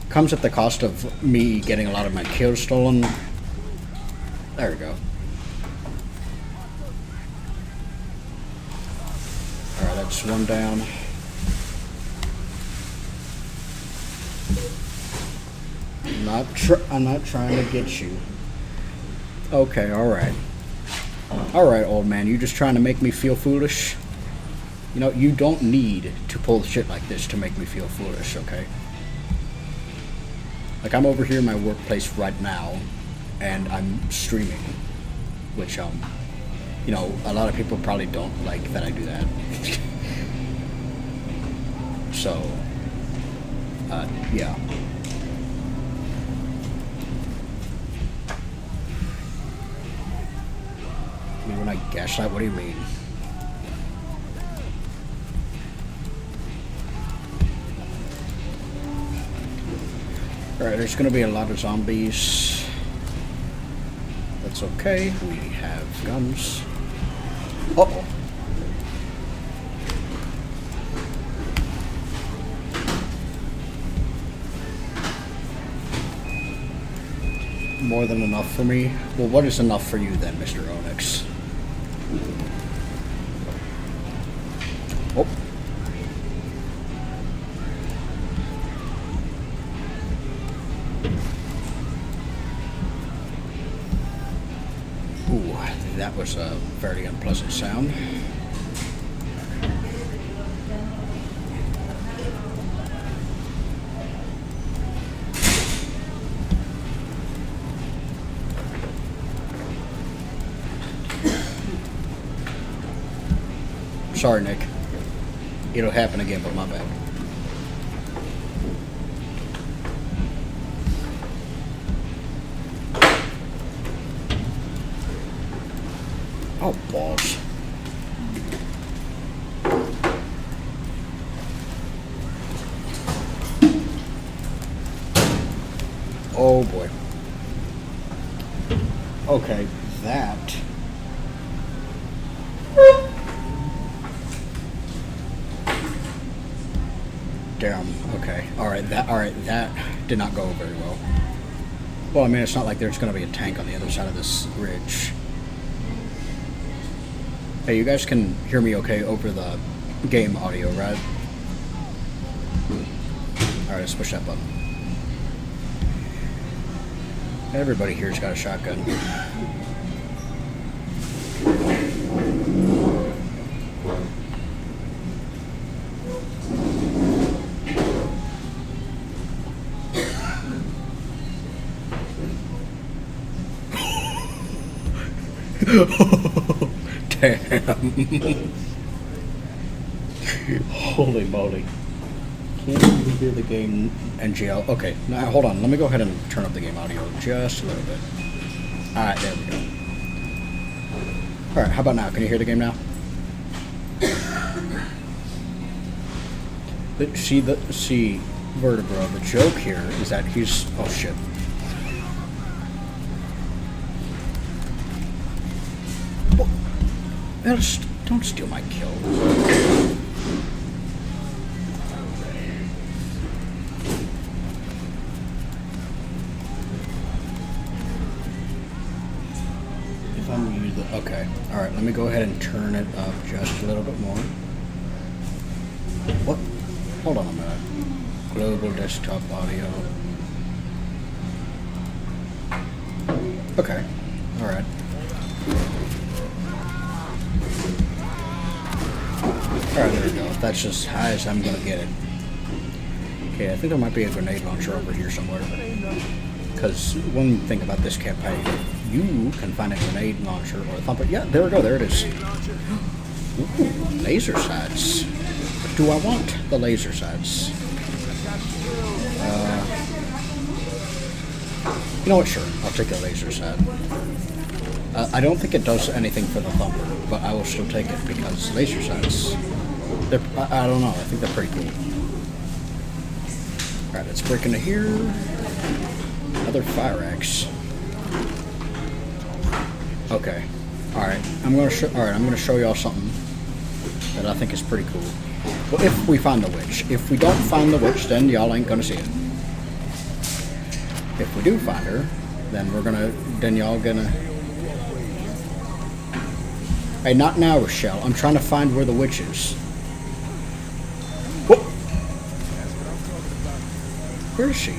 comes at the cost of me getting a lot of my kills stolen. There we go. Alright, that's one down. I'm not trying to get you. Okay, alright. Alright, old man, you just trying to make me feel foolish? You know, you don't need to pull shit like this to make me feel foolish, okay? Like, I'm over here in my workplace right now, and I'm streaming, which, you know, a lot of people probably don't like that I do that. So, yeah. I mean, when I gaslight, what do you mean? Alright, there's gonna be a lot of zombies. That's okay, we have guns. Uh-oh. More than enough for me? Well, what is enough for you then, Mr. Onyx? Oh. Ooh, that was a very unpleasant sound. Sorry, Nick. It'll happen again, but my bad. Oh, balls. Oh, boy. Okay, that... Damn, okay. Alright, that did not go very well. Well, I mean, it's not like there's gonna be a tank on the other side of this ridge. Hey, you guys can hear me okay over the game audio, right? Alright, let's push that button. Everybody here's got a shotgun. Damn. Holy moly. Can't even hear the game NGL. Okay, now hold on. Let me go ahead and turn up the game audio just a little bit. Alright, there we go. Alright, how about now? Can you hear the game now? See, Vertebra, the joke here is that he's... Oh, shit. Don't steal my kill. If I'm using the... Okay. Alright, let me go ahead and turn it up just a little bit more. What? Hold on a minute. Global desktop audio. Okay. Alright. Alright, there we go. That's just as high as I'm gonna get it. Okay, I think there might be a grenade launcher over here somewhere. Because one thing about this campaign, you can find a grenade launcher or a thumper. Yeah, there we go. There it is. Ooh, laser sights. Do I want the laser sights? You know what? Sure. I'll take a laser sight. I don't think it does anything for the thumper, but I will still take it because laser sights, I don't know, I think they're pretty cool. Alright, let's break into here. Another fire axe. Okay. Alright, I'm gonna show y'all something that I think is pretty cool. Well, if we find the witch. If we don't find the witch, then y'all ain't gonna see it. If we do find her, then y'all gonna... Hey, not now, Rochelle. I'm trying to find where the witch is. Whoa. Where is she?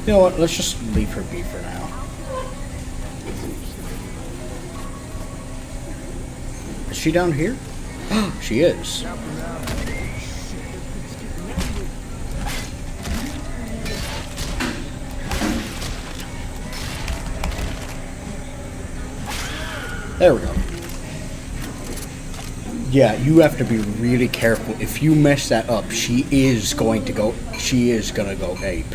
You know what? Let's just leave her be for now. Is she down here? She is. There we go. Yeah, you have to be really careful. If you mess that up, she is gonna go ape.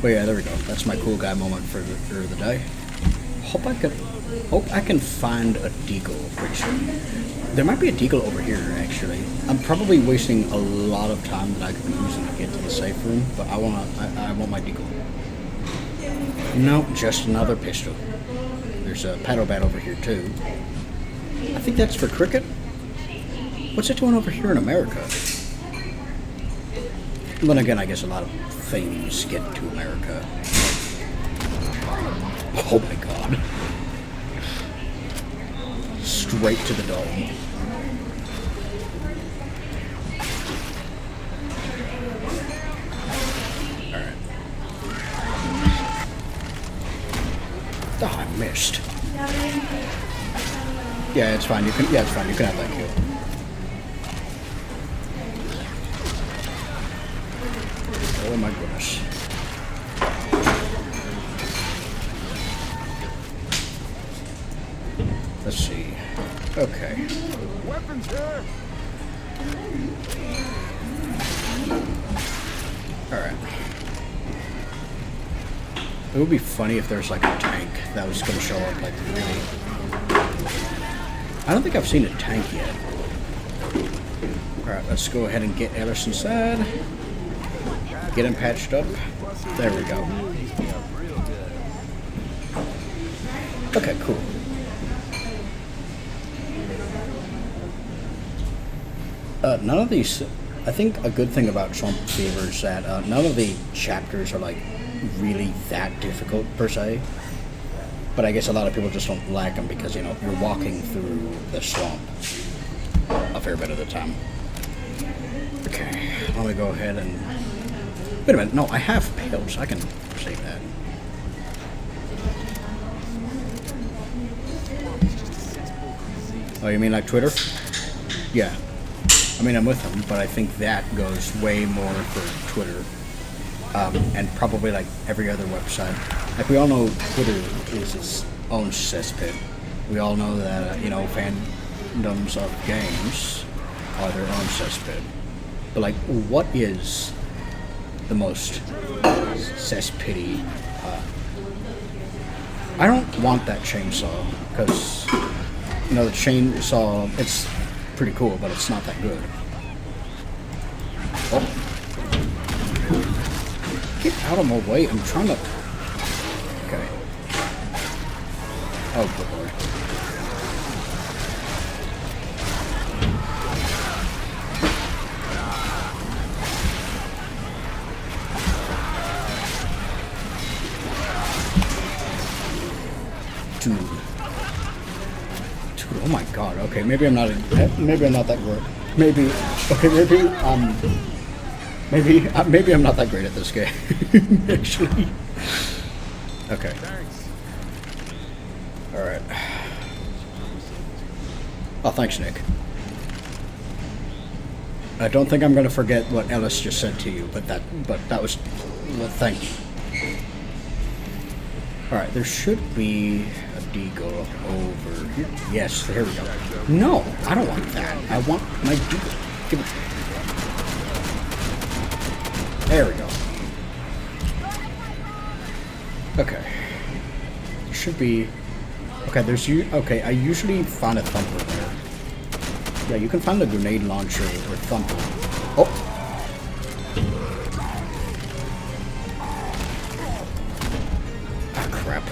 But yeah, there we go. That's my cool guy moment for the day. Hope I can find a deagle pretty soon. There might be a deagle over here, actually. I'm probably wasting a lot of time that I could be using to get to the safe room, but I want my deagle. No, just another pistol. There's a paddle bat over here too. I think that's for cricket. What's it doing over here in America? Then again, I guess a lot of things get to America. Oh my god. Straight to the dome. Alright. Oh, I missed. Yeah, it's fine. It's fine. You can have that kill. Oh my goodness. Let's see. Okay. Weapons here. Alright. It would be funny if there's like a tank that was going to show up like really... I don't think I've seen a tank yet. Alright, let's go ahead and get Ellis inside. Get him patched up. There we go. Okay, cool. None of these... I think a good thing about Swamp Fever is that none of the chapters are like really that difficult per se. But I guess a lot of people just don't like them because, you know, you're walking through the swamp a fair bit of the time. Okay, let me go ahead and... Wait a minute, no, I have pills. I can save that. Oh, you mean like Twitter? Yeah. I mean, I'm with them, but I think that goes way more for Twitter. And probably like every other website. Like we all know Twitter is its own cesspit. We all know that, you know, fandoms of games are their own cesspit. But like, what is the most cesspity? I don't want that chainsaw, because, you know, the chainsaw, it's pretty cool, but it's not that good. Oh. Get out of my way, I'm trying to... Okay. Oh, good lord. Dude, oh my god, okay, maybe I'm not that great. Maybe I'm not that great at this game, actually. Okay. Alright. Oh, thanks, Nick. I don't think I'm gonna forget what Ellis just said to you, but that was, well, thank you. Alright, there should be a deagle over here. Yes, here we go. No, I don't want that. I want my deagle. Give it. There we go. should be... Okay, okay, I usually find a thumper there. Yeah, you can find the grenade launcher or thumper. Oh! Ah, crap.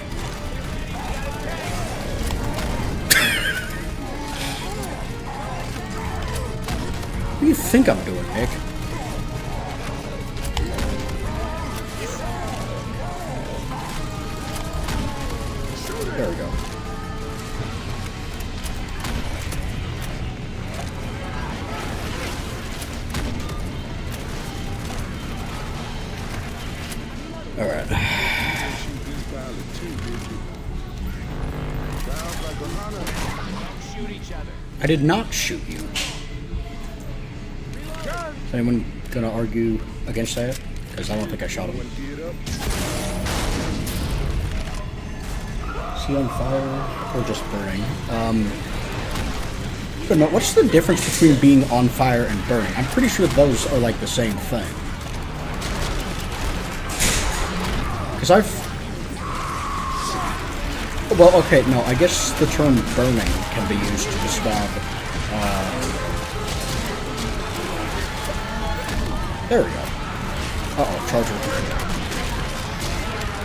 What do you think I'm doing, Nick? There we go. Alright. I did not shoot you. Is anyone gonna argue against that? Because I don't think I shot him. Is he on fire or just burning? But no, what's the difference between being on fire and burning? I'm pretty sure those are like the same thing. Because well, okay, no, I guess the term burning can be used to describe, there we go. Uh-oh, charger.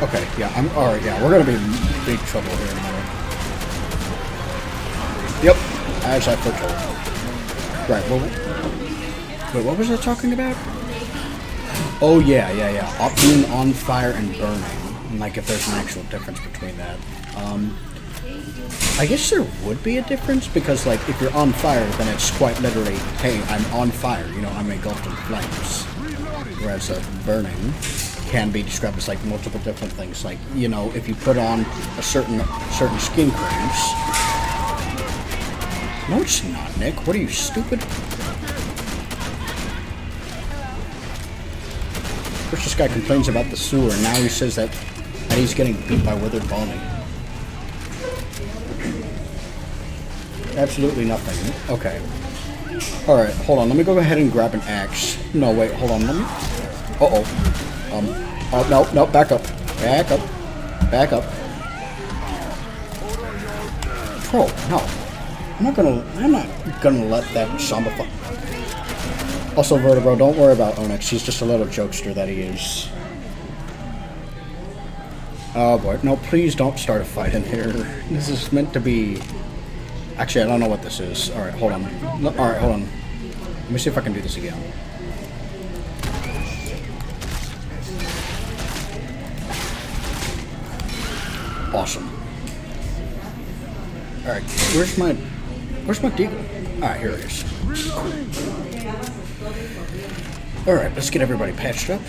Okay, yeah, alright, yeah, we're gonna be in big trouble here in a minute. Yep, as I foretold. Right, well, wait, what was I talking about? Oh, yeah. Being on fire and burning. And, like, if there's an actual difference between that. I guess there would be a difference, because, like, if you're on fire, then it's quite literally, hey, I'm on fire, you know, I'm engulfed in flames. Whereas burning can be described as, like, multiple different things. Like, you know, if you put on a certain skin creams... No, it's not, Nick. What are you, stupid? First this guy complains about the sewer, and now he says that he's getting beat by withered Bonnie. Absolutely nothing. Okay. Alright, hold on. Let me go ahead and grab an axe. No, wait, hold on. Let me... Uh-oh. Oh, no, back up. Back up. Back up. Bro, no. I'm not gonna let that zombify... Also, Vertebro, don't worry about Onyx. He's just a little jokester that he is. Oh boy. No, please don't start a fight in here. This is meant to be... Actually, I don't know what this is. Alright, hold on. Alright, hold on. Let me see if I can do this again. Awesome. Alright, where's my deagle? Alright, here it is. Alright, let's get everybody patched up,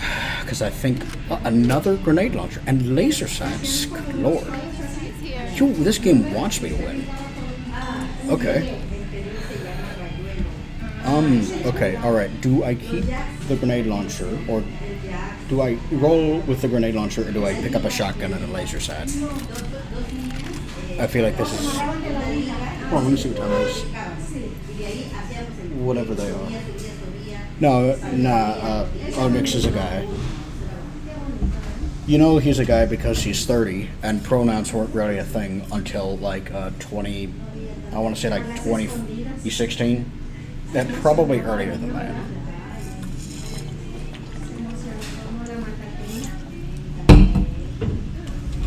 because I think another grenade launcher and laser sights. Good lord. This game wants me to win. Okay. Okay, alright. Do I keep the grenade launcher, or do I roll with the grenade launcher, or do I pick up a shotgun and a laser sight? I feel like this is... Oh, let me see what time it is. Whatever they are. No, nah, Onyx is a guy. You know he's a guy because he's 30, and pronouns weren't really a thing until, like, 20... I want to say, like, 2016? And probably earlier than that.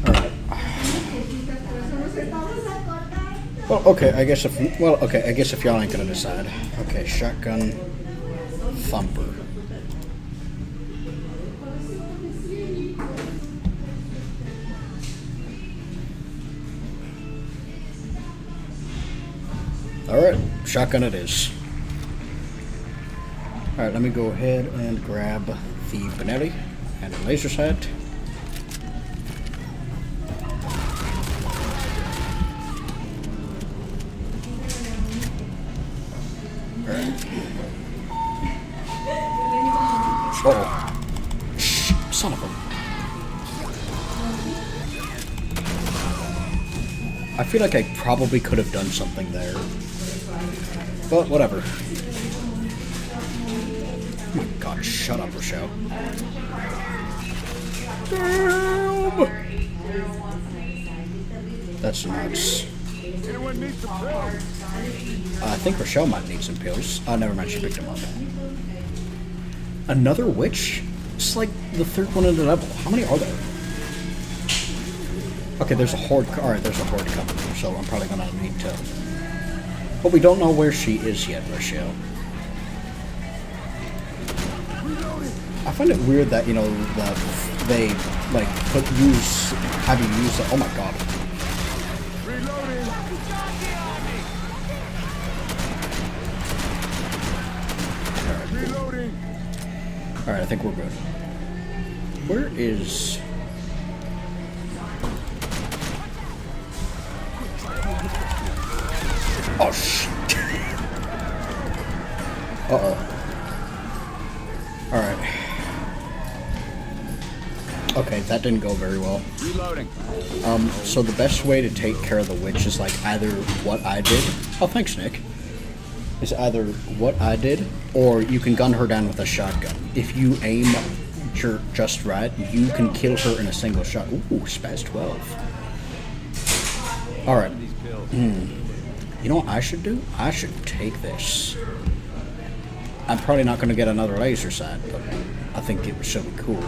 Alright. Well, okay, I guess if y'all ain't gonna decide. Okay, shotgun, thumper. Alright, shotgun it is. Alright, let me go ahead and grab the Benelli and a laser sight. Alright. Uh-oh. Shh, son of a... I feel like I probably could have done something there. But whatever. Oh my god, shut up, Rochelle. Damn! That's nuts. Anyone need some pills? I think Rochelle might need some pills. Oh, never mind, she picked them up. Another witch? It's like the third one in the level. How many are there? Okay, there's a horde. Alright, there's a horde coming, so I'm probably gonna need to. But we don't know where she is yet, Rochelle. I find it weird that, you know, that they, like, have you use it. Oh my god. Reloading. Alright, I think we're good. Where is... Oh, shit. Uh-oh. Alright. Okay, that didn't go very well. Reloading. So the best way to take care of the witch is like either what I did. Oh, thanks, Nick. Is either what I did, or you can gun her down with a shotgun. If you aim just right, you can kill her in a single shot. Ooh, Spaz 12. Alright. You know what I should do? I should take this. I'm probably not going to get another laser sight, but I think it would still be cool.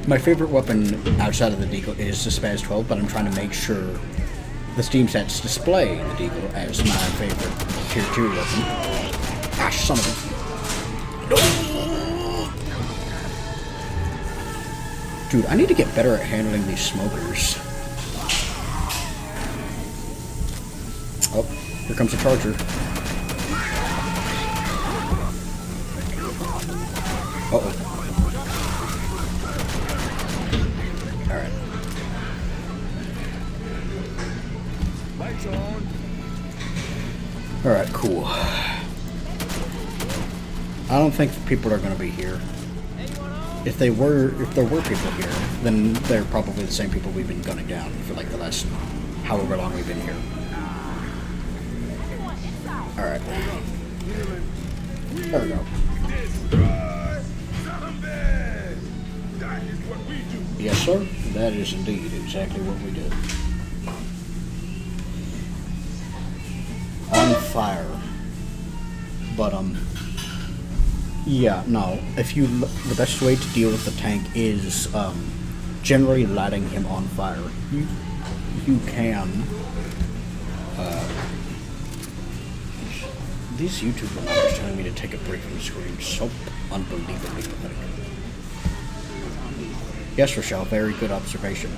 My favorite weapon outside of the deagle is the Spaz 12, but I'm trying to make sure the Steam sets display the deagle as my favorite tier 2 weapon. Ah, son of a... Dude, I need to get better at handling these smokers. Oh, here comes the charger. Uh-oh. Alright. Lights on. Alright, cool. I don't think people are going to be here. If there were people here, then they're probably the same people we've been gunning down for like the last however long we've been here. Alright. There we go. That is what we do. Yes, sir. That is indeed exactly what we do. On fire. But, yeah, no. The best way to deal with the tank is, generally lighting him on fire. You can, these YouTube reminders telling me to take a break from the screen. So unbelievably pathetic. Yes, Rochelle, very good observation.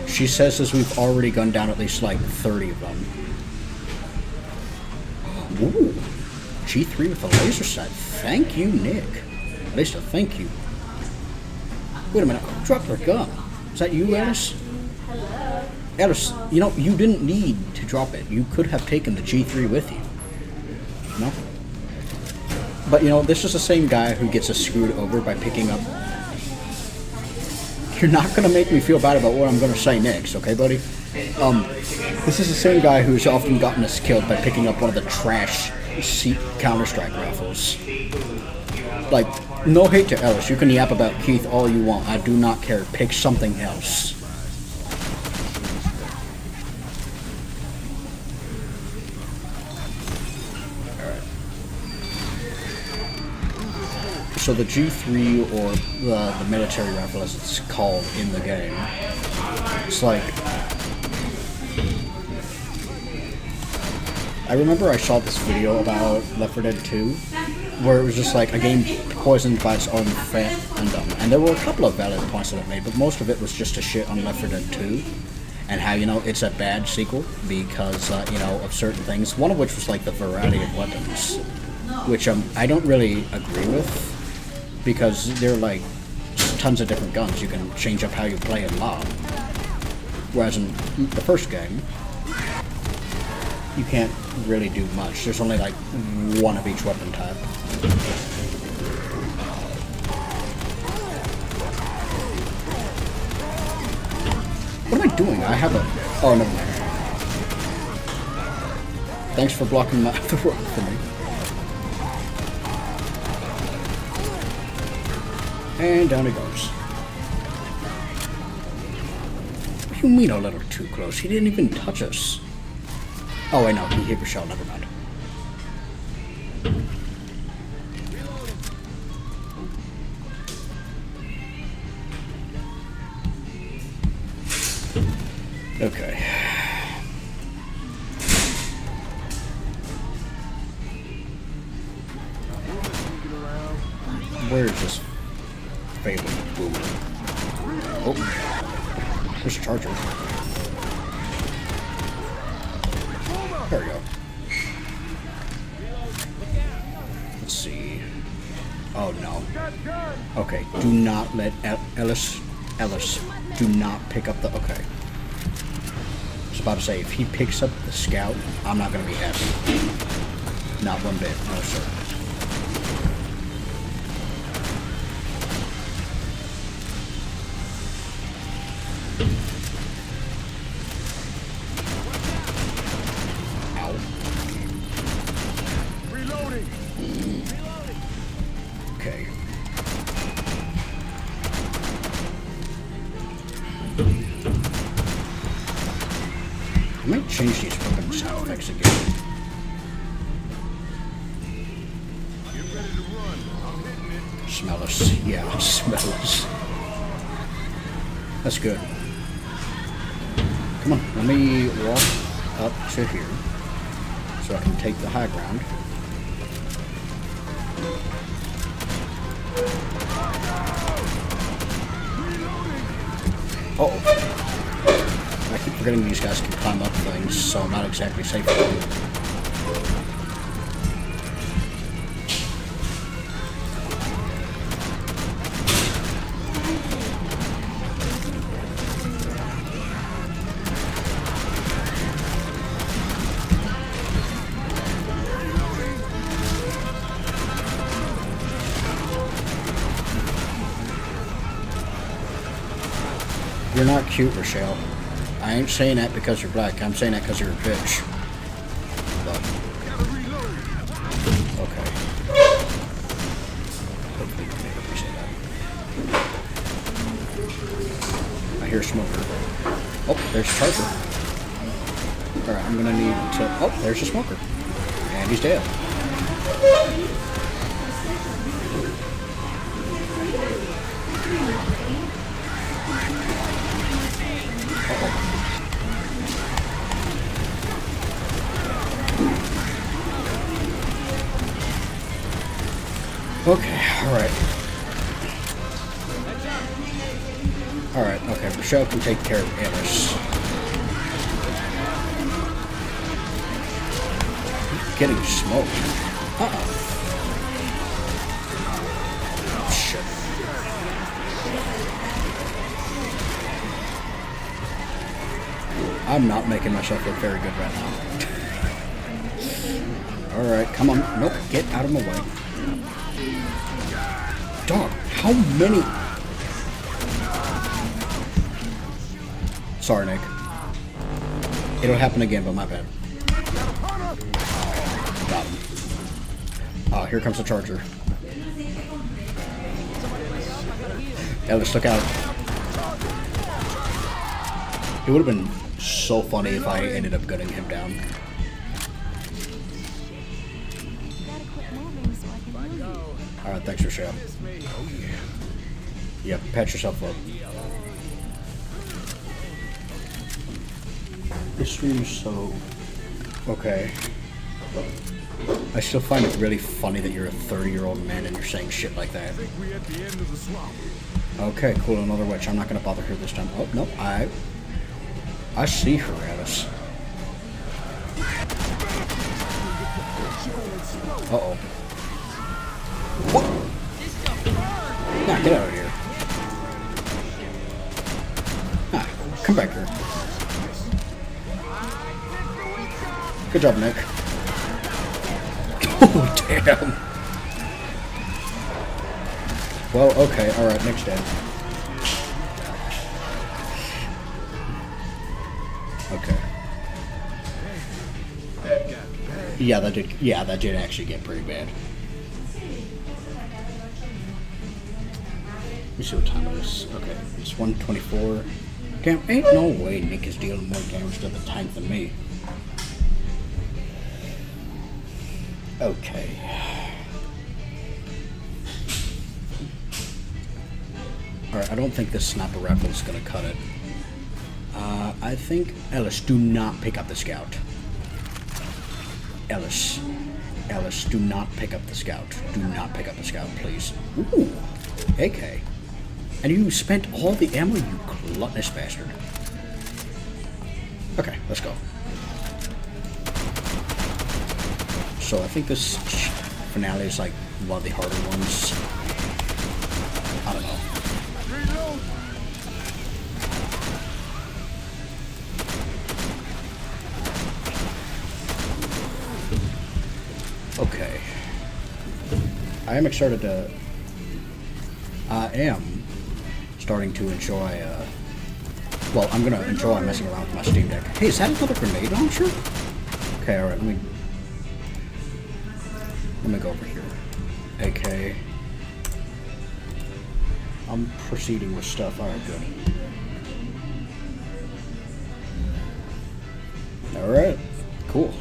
She says as we've already gunned down at least like 30 of them. Ooh, G3 with a laser sight. Thank you, Nick. At least a thank you. Wait a minute, who dropped her gun? Is that you, Alice? Hello. Alice, you know, you didn't need to drop it. You could have taken the G3 with you. No? But, you know, this is the same guy who gets us screwed over by picking up... You're not going to make me feel bad about what I'm going to say next, okay, buddy? This is the same guy who's often gotten us killed by picking up one of the trash Counter-Strike rifles. Like, no hate to Ellis. You can yap about Keith all you want. I do not care. Pick something else. So the G3, or the military rifle as it's called in the game, it's like... I remember I saw this video about Left 4 Dead 2, where it was just like a game poisoned by its own fandom. And there were a couple of valid points that it made, but most of it was just a shit on Left 4 Dead 2, and how, you know, it's a bad sequel because, you know, of certain things, one of which was like the variety of weapons, which I don't really agree with. Because there are like tons of different guns. You can change up how you play a lot. Whereas in the first game, you can't really do much. There's only like one of each weapon type. What am I doing? I have a... Oh, never mind. Thanks for blocking the road for me. And down he goes. What do you mean a little too close? He didn't even touch us. Oh, I know. He hit Rochelle. Never mind. Okay. Where is this failing boomer? Oh, there's a charger. There we go. Let's see. Oh no. Okay, do not let Ellis, do not pick up the, okay. I was about to say, if he picks up the scout, I'm not going to be happy. Not one bit, no sir. Ow. Reloading. Okay. I might change these weapon sound effects again. Get ready to run. I'm hitting it. Smell us. Yeah, smell us. That's good. Come on, let me walk up to here so I can take the high ground. Uh-oh. I keep forgetting these guys can climb up things, so I'm not exactly safe for them. You're not cute, Rochelle. I ain't saying that because you're black. I'm saying that because you're a bitch. But, okay. Hopefully you can appreciate that. I hear smoker. Oh, there's a charger. Alright, I'm gonna need to... Oh, there's a smoker. And he's dead. Okay, alright. Alright, okay, Rochelle can take care of Ellis. Getting smoked. Shit. I'm not making myself look very good right now. Alright, come on. Nope, get out of my way. Dog, how many? Sorry, Nick. It'll happen again, but my bad. Got him. Oh, here comes the charger. Ellis, look out. It would have been so funny if I ended up gunning him down. Alright, thanks, Rochelle. Yep, patch yourself up. This stream is so... Okay. I still find it really funny that you're a 30-year-old man and you're saying shit like that. Okay, cool, another witch. I'm not gonna bother her this time. Oh, no, I see her, Alice. Uh-oh. What? Nah, get out of here. Ah, come back here. Good job, Nick. Oh, damn. Well, okay, alright, Nick's dead. Okay. Yeah, that did actually get pretty bad. me see what time it is. Okay, it's 1:24. Damn, ain't no way Nick is dealing more damage to the tank than me. Okay. Alright, I don't think this sniper rifle is gonna cut it. I think Ellis, do not pick up the scout. Ellis, do not pick up the scout. Do not pick up the scout, please. Ooh, AK. And you spent all the ammo, you gluttonous bastard. Okay, let's go. So I think this finale is like one of the harder ones. I don't know. Okay. I am starting to enjoy, well, I'm gonna enjoy messing around with my Steam Deck. Hey, is that another grenade launcher? Okay, alright, let me go over here. AK. I'm proceeding with stuff. Alright, good. Alright, cool.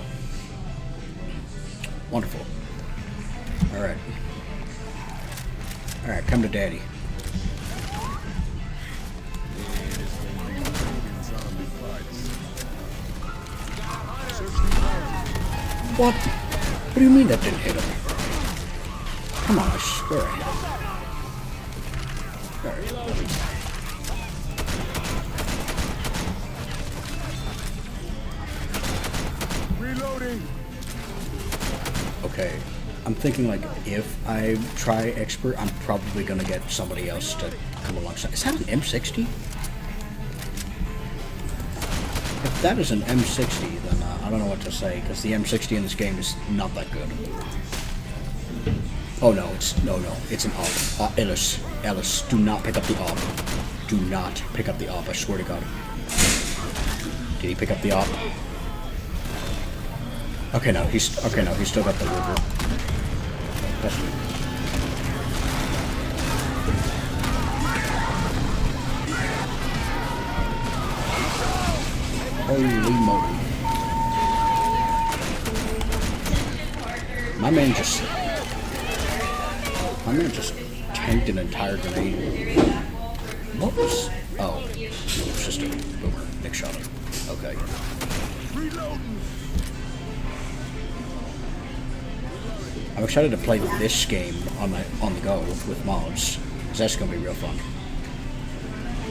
Wonderful. Alright. Alright, come to daddy. What? What do you mean that didn't hit him? Come on, I swear I hit him. Reloading. Okay, I'm thinking like if I try expert, I'm probably gonna get somebody else to come alongside. Is that an M60? If that is an M60, then I don't know what to say, because the M60 in this game is not that good. Oh no, it's an AWP. Ellis, do not pick up the AWP. Do not pick up the AWP, I swear to God. Did he pick up the AWP? Okay, no, he's still got the Ruger. That's good. Holy moly. My man just tanked an entire grenade. What was? Oh, it was just a boomer. Nick shot him. Okay. I'm excited to play this game on the go with mods, because that's going to be real fun.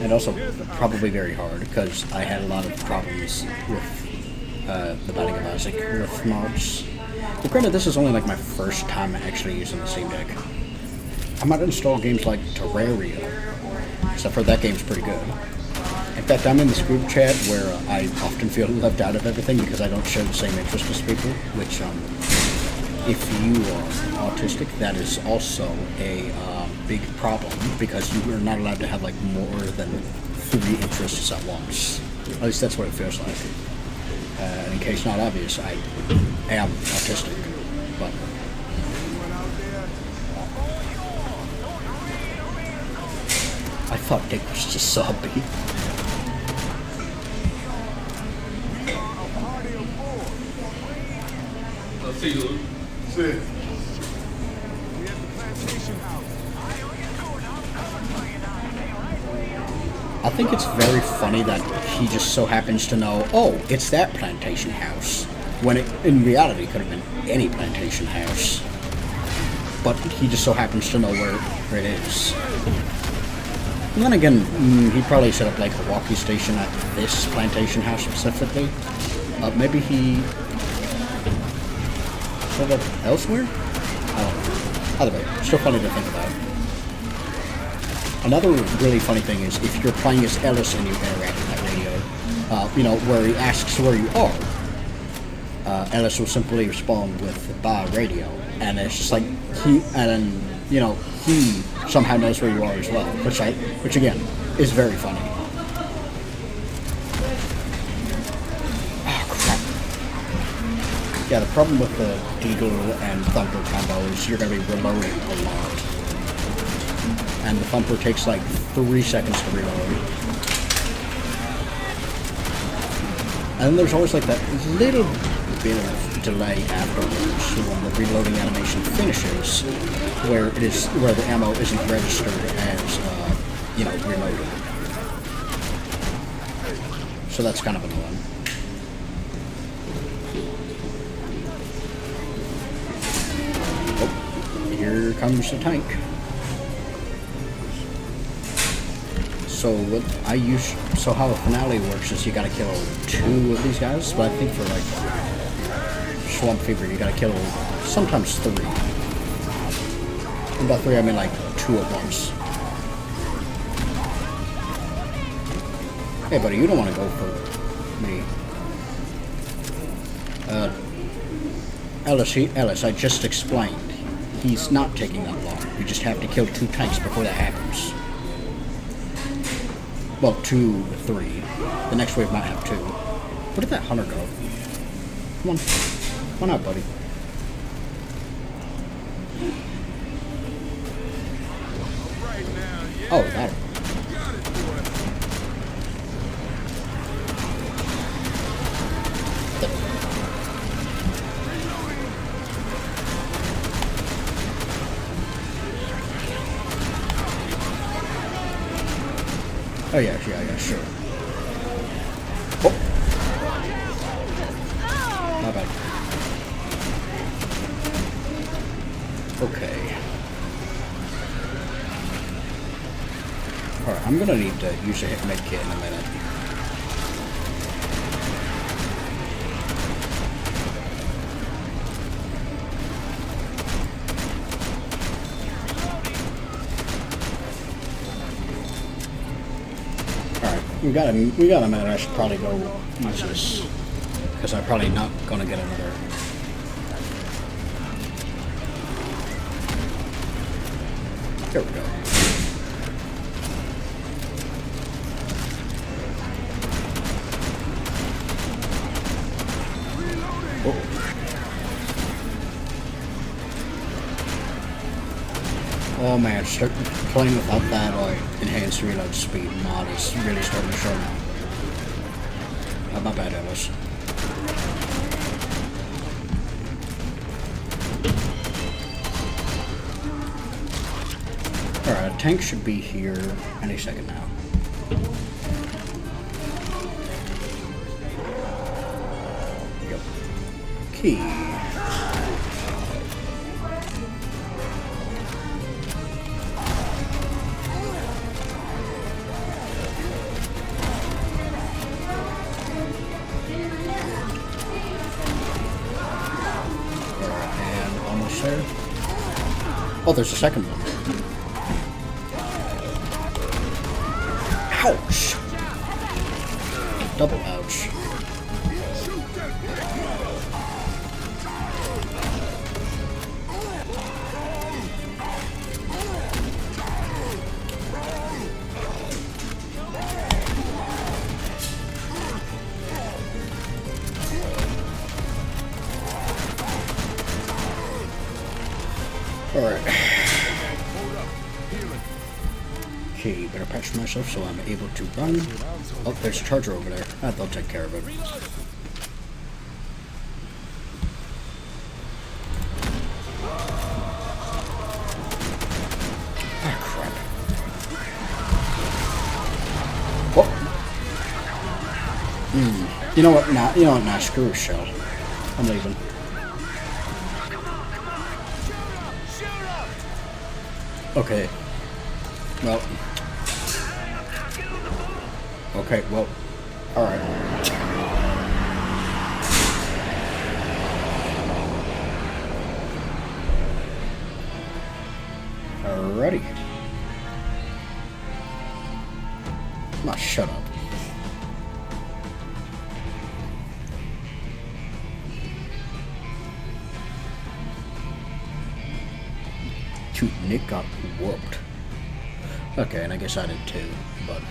And also probably very hard, because I had a lot of problems with the Binding of Isaac with mods. But granted, this is only like my first time actually using the Steam Deck. I might install games like Terraria, except for that game's pretty good. In fact, I'm in this group chat where I often feel left out of everything because I don't share the same interest as people, which, if you are autistic, that is also a big problem, because you are not allowed to have like more than 3 interests at once. At least that's what it feels like. In case not obvious, I am autistic, but I thought Dick was just zombie. I'll see you, Luke. Sit. I think it's very funny that he just so happens to know, oh, it's that plantation house, when it, in reality, could have been any plantation house. But he just so happens to know where it is. And then again, he probably set up like a walkie station at this plantation house specifically. Maybe he set up elsewhere? I don't know. Either way, still funny to think about. Another really funny thing is if you're playing as Ellis and you interact with that radio, where he asks where you are, Ellis will simply respond with "by radio," and it's just like he somehow knows where you are as well, which again is very funny. Oh crap! Yeah, the problem with the Deagle and Thunder combo is you're going to be reloading a lot. and the thumper takes like 3 seconds to reload. And then there's always like that little bit of delay afterwards when the reloading animation finishes, where the ammo isn't registered as reloaded. So that's kind of annoying. Oh, here comes the tank. So how a finale works is you gotta kill 2 of these guys, but I think for like Swamp Fever you gotta kill sometimes 3. And by 3 I mean like 2 at once. Hey buddy, you don't want to go for me. Ellis, I just explained. He's not taking that long. You just have to kill 2 tanks before that happens. Well, 2, 3. The next wave might have 2. Where did that hunter go? Come on. Come on out, buddy. Oh, that. Oh yeah, sure. Oh! My bad. Okay. Alright, I'm gonna need to use a hit med kit in a minute. We got a minute. I should probably go use this because I'm probably not gonna get another. Here we go. Oh man, start playing without that enhanced reload speed mod is really starting to show now. My bad, Ellis. Alright, a tank should be here any second now. Yep. Key. There. Oh, there's a second one. Ouch! Double ouch. Alright. Okay, better patch myself so I'm able to run. Oh, there's a charger over there. They'll take care of it. Ah, crap. What? You know what? Nah, screw a shell. I'm leaving. Okay. Well. Okay, well. Alright. Alrighty. Nah, shut up. Nick got whooped. Okay, and I guess I did too, but...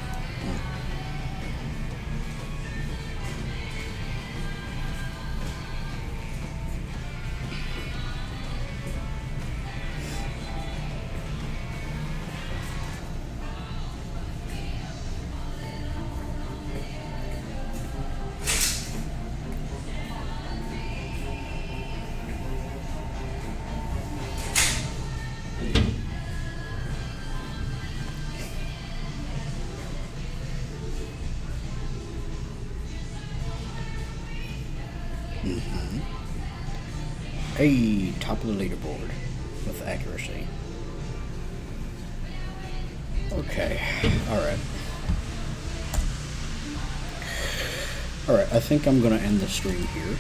Hey, top of the leaderboard with accuracy. Okay, alright. Alright, I think I'm gonna end the stream here.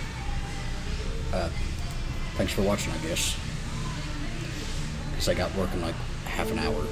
Thanks for watching, I guess. Because I got work in like half an hour.